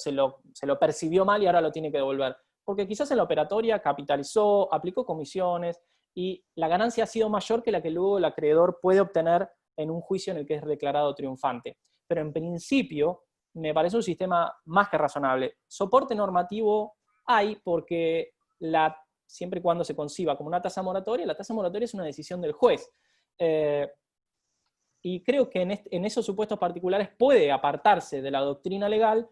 S1: percibió mal y ahora lo tiene que devolver? Porque quizás en la operatoria capitalizó, aplicó comisiones, y la ganancia ha sido mayor que la que luego el acreedor puede obtener en un juicio en el que es declarado triunfante. Pero en principio, me parece un sistema más que razonable. Soporte normativo hay porque siempre y cuando se conciba como una tasa moratoria, la tasa moratoria es una decisión del juez. Y creo que en esos supuestos particulares puede apartarse de la doctrina legal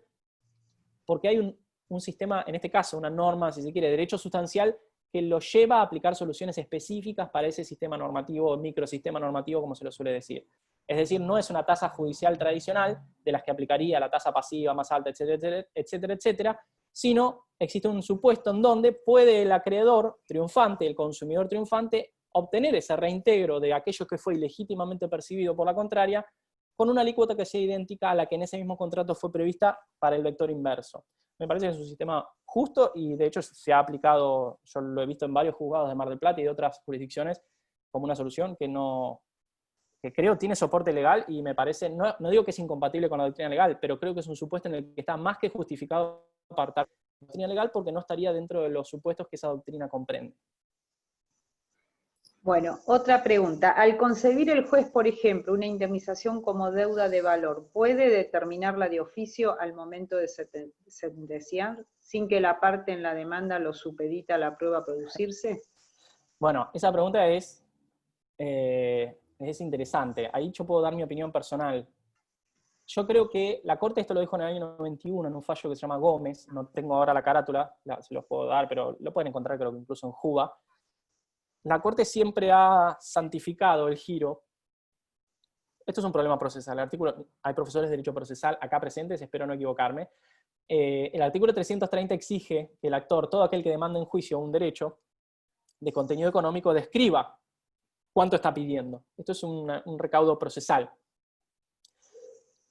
S1: porque hay un sistema, en este caso una norma, si se quiere, de derecho sustancial, que lo lleva a aplicar soluciones específicas para ese sistema normativo o microsistema normativo, como se lo suele decir. Es decir, no es una tasa judicial tradicional, de las que aplicaría la tasa pasiva más alta, etcétera, etcétera, etcétera, sino existe un supuesto en donde puede el acreedor triunfante, el consumidor triunfante, obtener ese reintegro de aquello que fue ilegítimamente percibido por la contraria, con una alícuota que sea idéntica a la que en ese mismo contrato fue prevista para el vector inverso. Me parece que es un sistema justo y de hecho se ha aplicado, yo lo he visto en varios juzgados de Mar del Plata y de otras jurisdicciones, como una solución que creo tiene soporte legal y me parece, no digo que es incompatible con la doctrina legal, pero creo que es un supuesto en el que está más que justificado apartar la doctrina legal porque no estaría dentro de los supuestos que esa doctrina comprende.
S2: Bueno, otra pregunta. Al concebir el juez, por ejemplo, una indemnización como deuda de valor, ¿puede determinarla de oficio al momento de sentenciar, sin que la parte en la demanda lo supedita a la prueba a producirse?
S1: Bueno, esa pregunta es interesante. Ahí yo puedo dar mi opinión personal. Yo creo que la Corte esto lo dijo en el año 91 en un fallo que se llama Gómez, no tengo ahora la carátula, se los puedo dar, pero lo pueden encontrar creo que incluso en Juba. La Corte siempre ha santificado el giro. Esto es un problema procesal. Hay profesores de derecho procesal acá presentes, espero no equivocarme. El artículo 330 exige que el actor, todo aquel que demanda en juicio un derecho de contenido económico, describa cuánto está pidiendo. Esto es un recaudo procesal.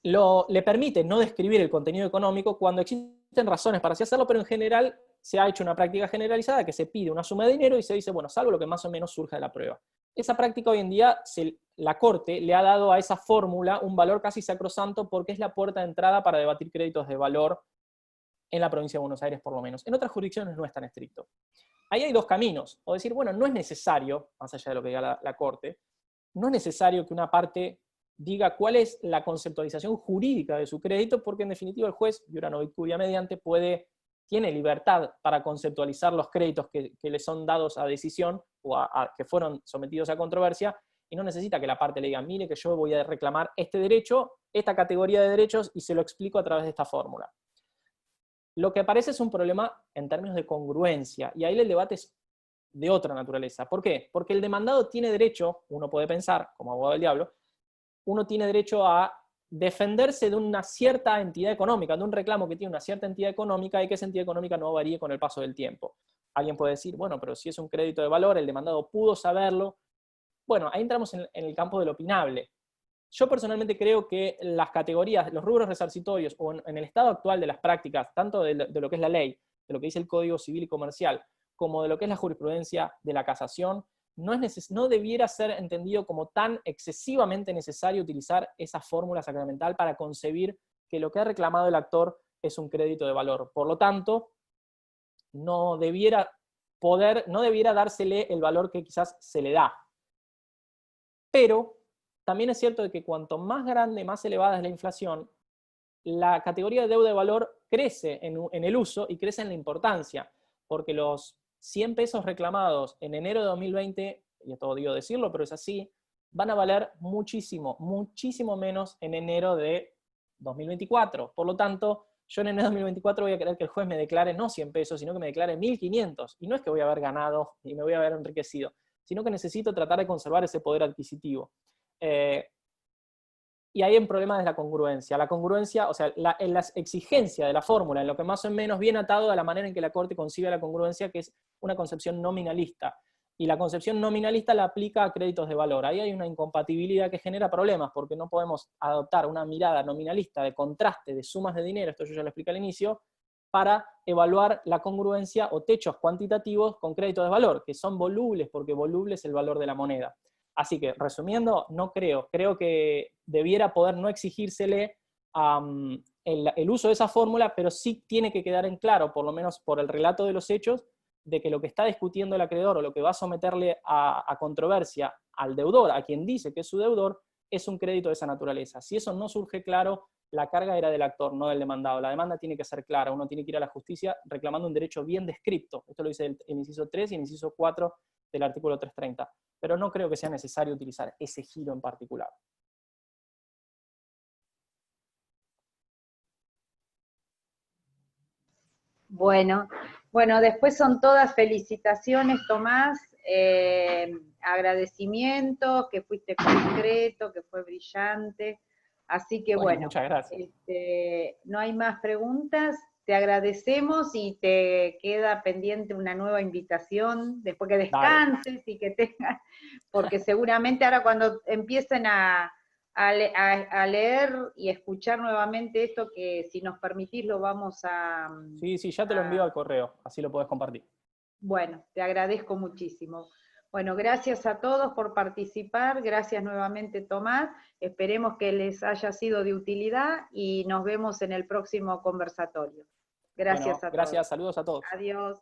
S1: Le permite no describir el contenido económico cuando existen razones para así hacerlo, pero en general se ha hecho una práctica generalizada que se pide una suma de dinero y se dice, bueno, salvo lo que más o menos surja de la prueba. Esa práctica hoy en día, la Corte le ha dado a esa fórmula un valor casi sacrosanto porque es la puerta de entrada para debatir créditos de valor en la provincia de Buenos Aires por lo menos. En otras jurisdicciones no es tan estricto. Ahí hay dos caminos. O decir, bueno, no es necesario, más allá de lo que diga la Corte, no es necesario que una parte diga cuál es la conceptualización jurídica de su crédito, porque en definitiva el juez, Iura Novit Curia mediante, tiene libertad para conceptualizar los créditos que le son dados a decisión o que fueron sometidos a controversia y no necesita que la parte le diga, mire que yo voy a reclamar este derecho, esta categoría de derechos, y se lo explico a través de esta fórmula. Lo que aparece es un problema en términos de congruencia, y ahí el debate es de otra naturaleza. ¿Por qué? Porque el demandado tiene derecho, uno puede pensar, como abogado del diablo, uno tiene derecho a defenderse de una cierta entidad económica, de un reclamo que tiene una cierta entidad económica y que esa entidad económica no varíe con el paso del tiempo. Alguien puede decir, bueno, pero si es un crédito de valor, el demandado pudo saberlo. Bueno, ahí entramos en el campo del opinable. Yo personalmente creo que las categorías, los rubros resarcitorios, o en el estado actual de las prácticas, tanto de lo que es la ley, de lo que dice el Código Civil y Comercial, como de lo que es la jurisprudencia de la casación, no debiera ser entendido como tan excesivamente necesario utilizar esa fórmula sacramental para concebir que lo que ha reclamado el actor es un crédito de valor. Por lo tanto, no debiera dársele el valor que quizás se le da. Pero también es cierto de que cuanto más grande, más elevada es la inflación, la categoría de deuda de valor crece en el uso y crece en la importancia, porque los 100 pesos reclamados en enero de 2020, y esto odio decirlo, pero es así, van a valer muchísimo, muchísimo menos en enero de 2024. Por lo tanto, yo en enero de 2024 voy a querer que el juez me declare no 100 pesos, sino que me declare 1.500. Y no es que voy a haber ganado y me voy a haber enriquecido, sino que necesito tratar de conservar ese poder adquisitivo. Y ahí hay un problema de la congruencia. La congruencia, o sea, en la exigencia de la fórmula, en lo que más o menos viene atado a la manera en que la Corte concibe la congruencia, que es una concepción nominalista. Y la concepción nominalista la aplica a créditos de valor. Ahí hay una incompatibilidad que genera problemas, porque no podemos adoptar una mirada nominalista de contraste de sumas de dinero, esto yo ya lo expliqué al inicio, para evaluar la congruencia o techos cuantitativos con créditos de valor, que son volubles, porque voluble es el valor de la moneda. Así que, resumiendo, no creo que debiera poder no exigírsele el uso de esa fórmula, pero sí tiene que quedar en claro, por lo menos por el relato de los hechos, de que lo que está discutiendo el acreedor o lo que va a someterle a controversia al deudor, a quien dice que es su deudor, es un crédito de esa naturaleza. Si eso no surge claro, la carga era del actor, no del demandado. La demanda tiene que ser clara, uno tiene que ir a la justicia reclamando un derecho bien descripto. Esto lo dice el inciso 3 y el inciso 4 del artículo 330. Pero no creo que sea necesario utilizar ese giro en particular.
S2: Bueno, después son todas felicitaciones, Tomás, agradecimientos, que fuiste concreto, que fue brillante. Así que bueno,
S1: muchas gracias.
S2: No hay más preguntas. Te agradecemos y te queda pendiente una nueva invitación después que descanses y que tengas, porque seguramente ahora cuando empiecen a leer y escuchar nuevamente esto, que si nos permitís lo vamos a...
S1: Sí, ya te lo envío al correo, así lo podés compartir.
S2: Bueno, te agradezco muchísimo. Bueno, gracias a todos por participar, gracias nuevamente Tomás, esperemos que les haya sido de utilidad y nos vemos en el próximo conversatorio. Gracias a todos.
S1: Gracias, saludos a todos.
S2: Adiós.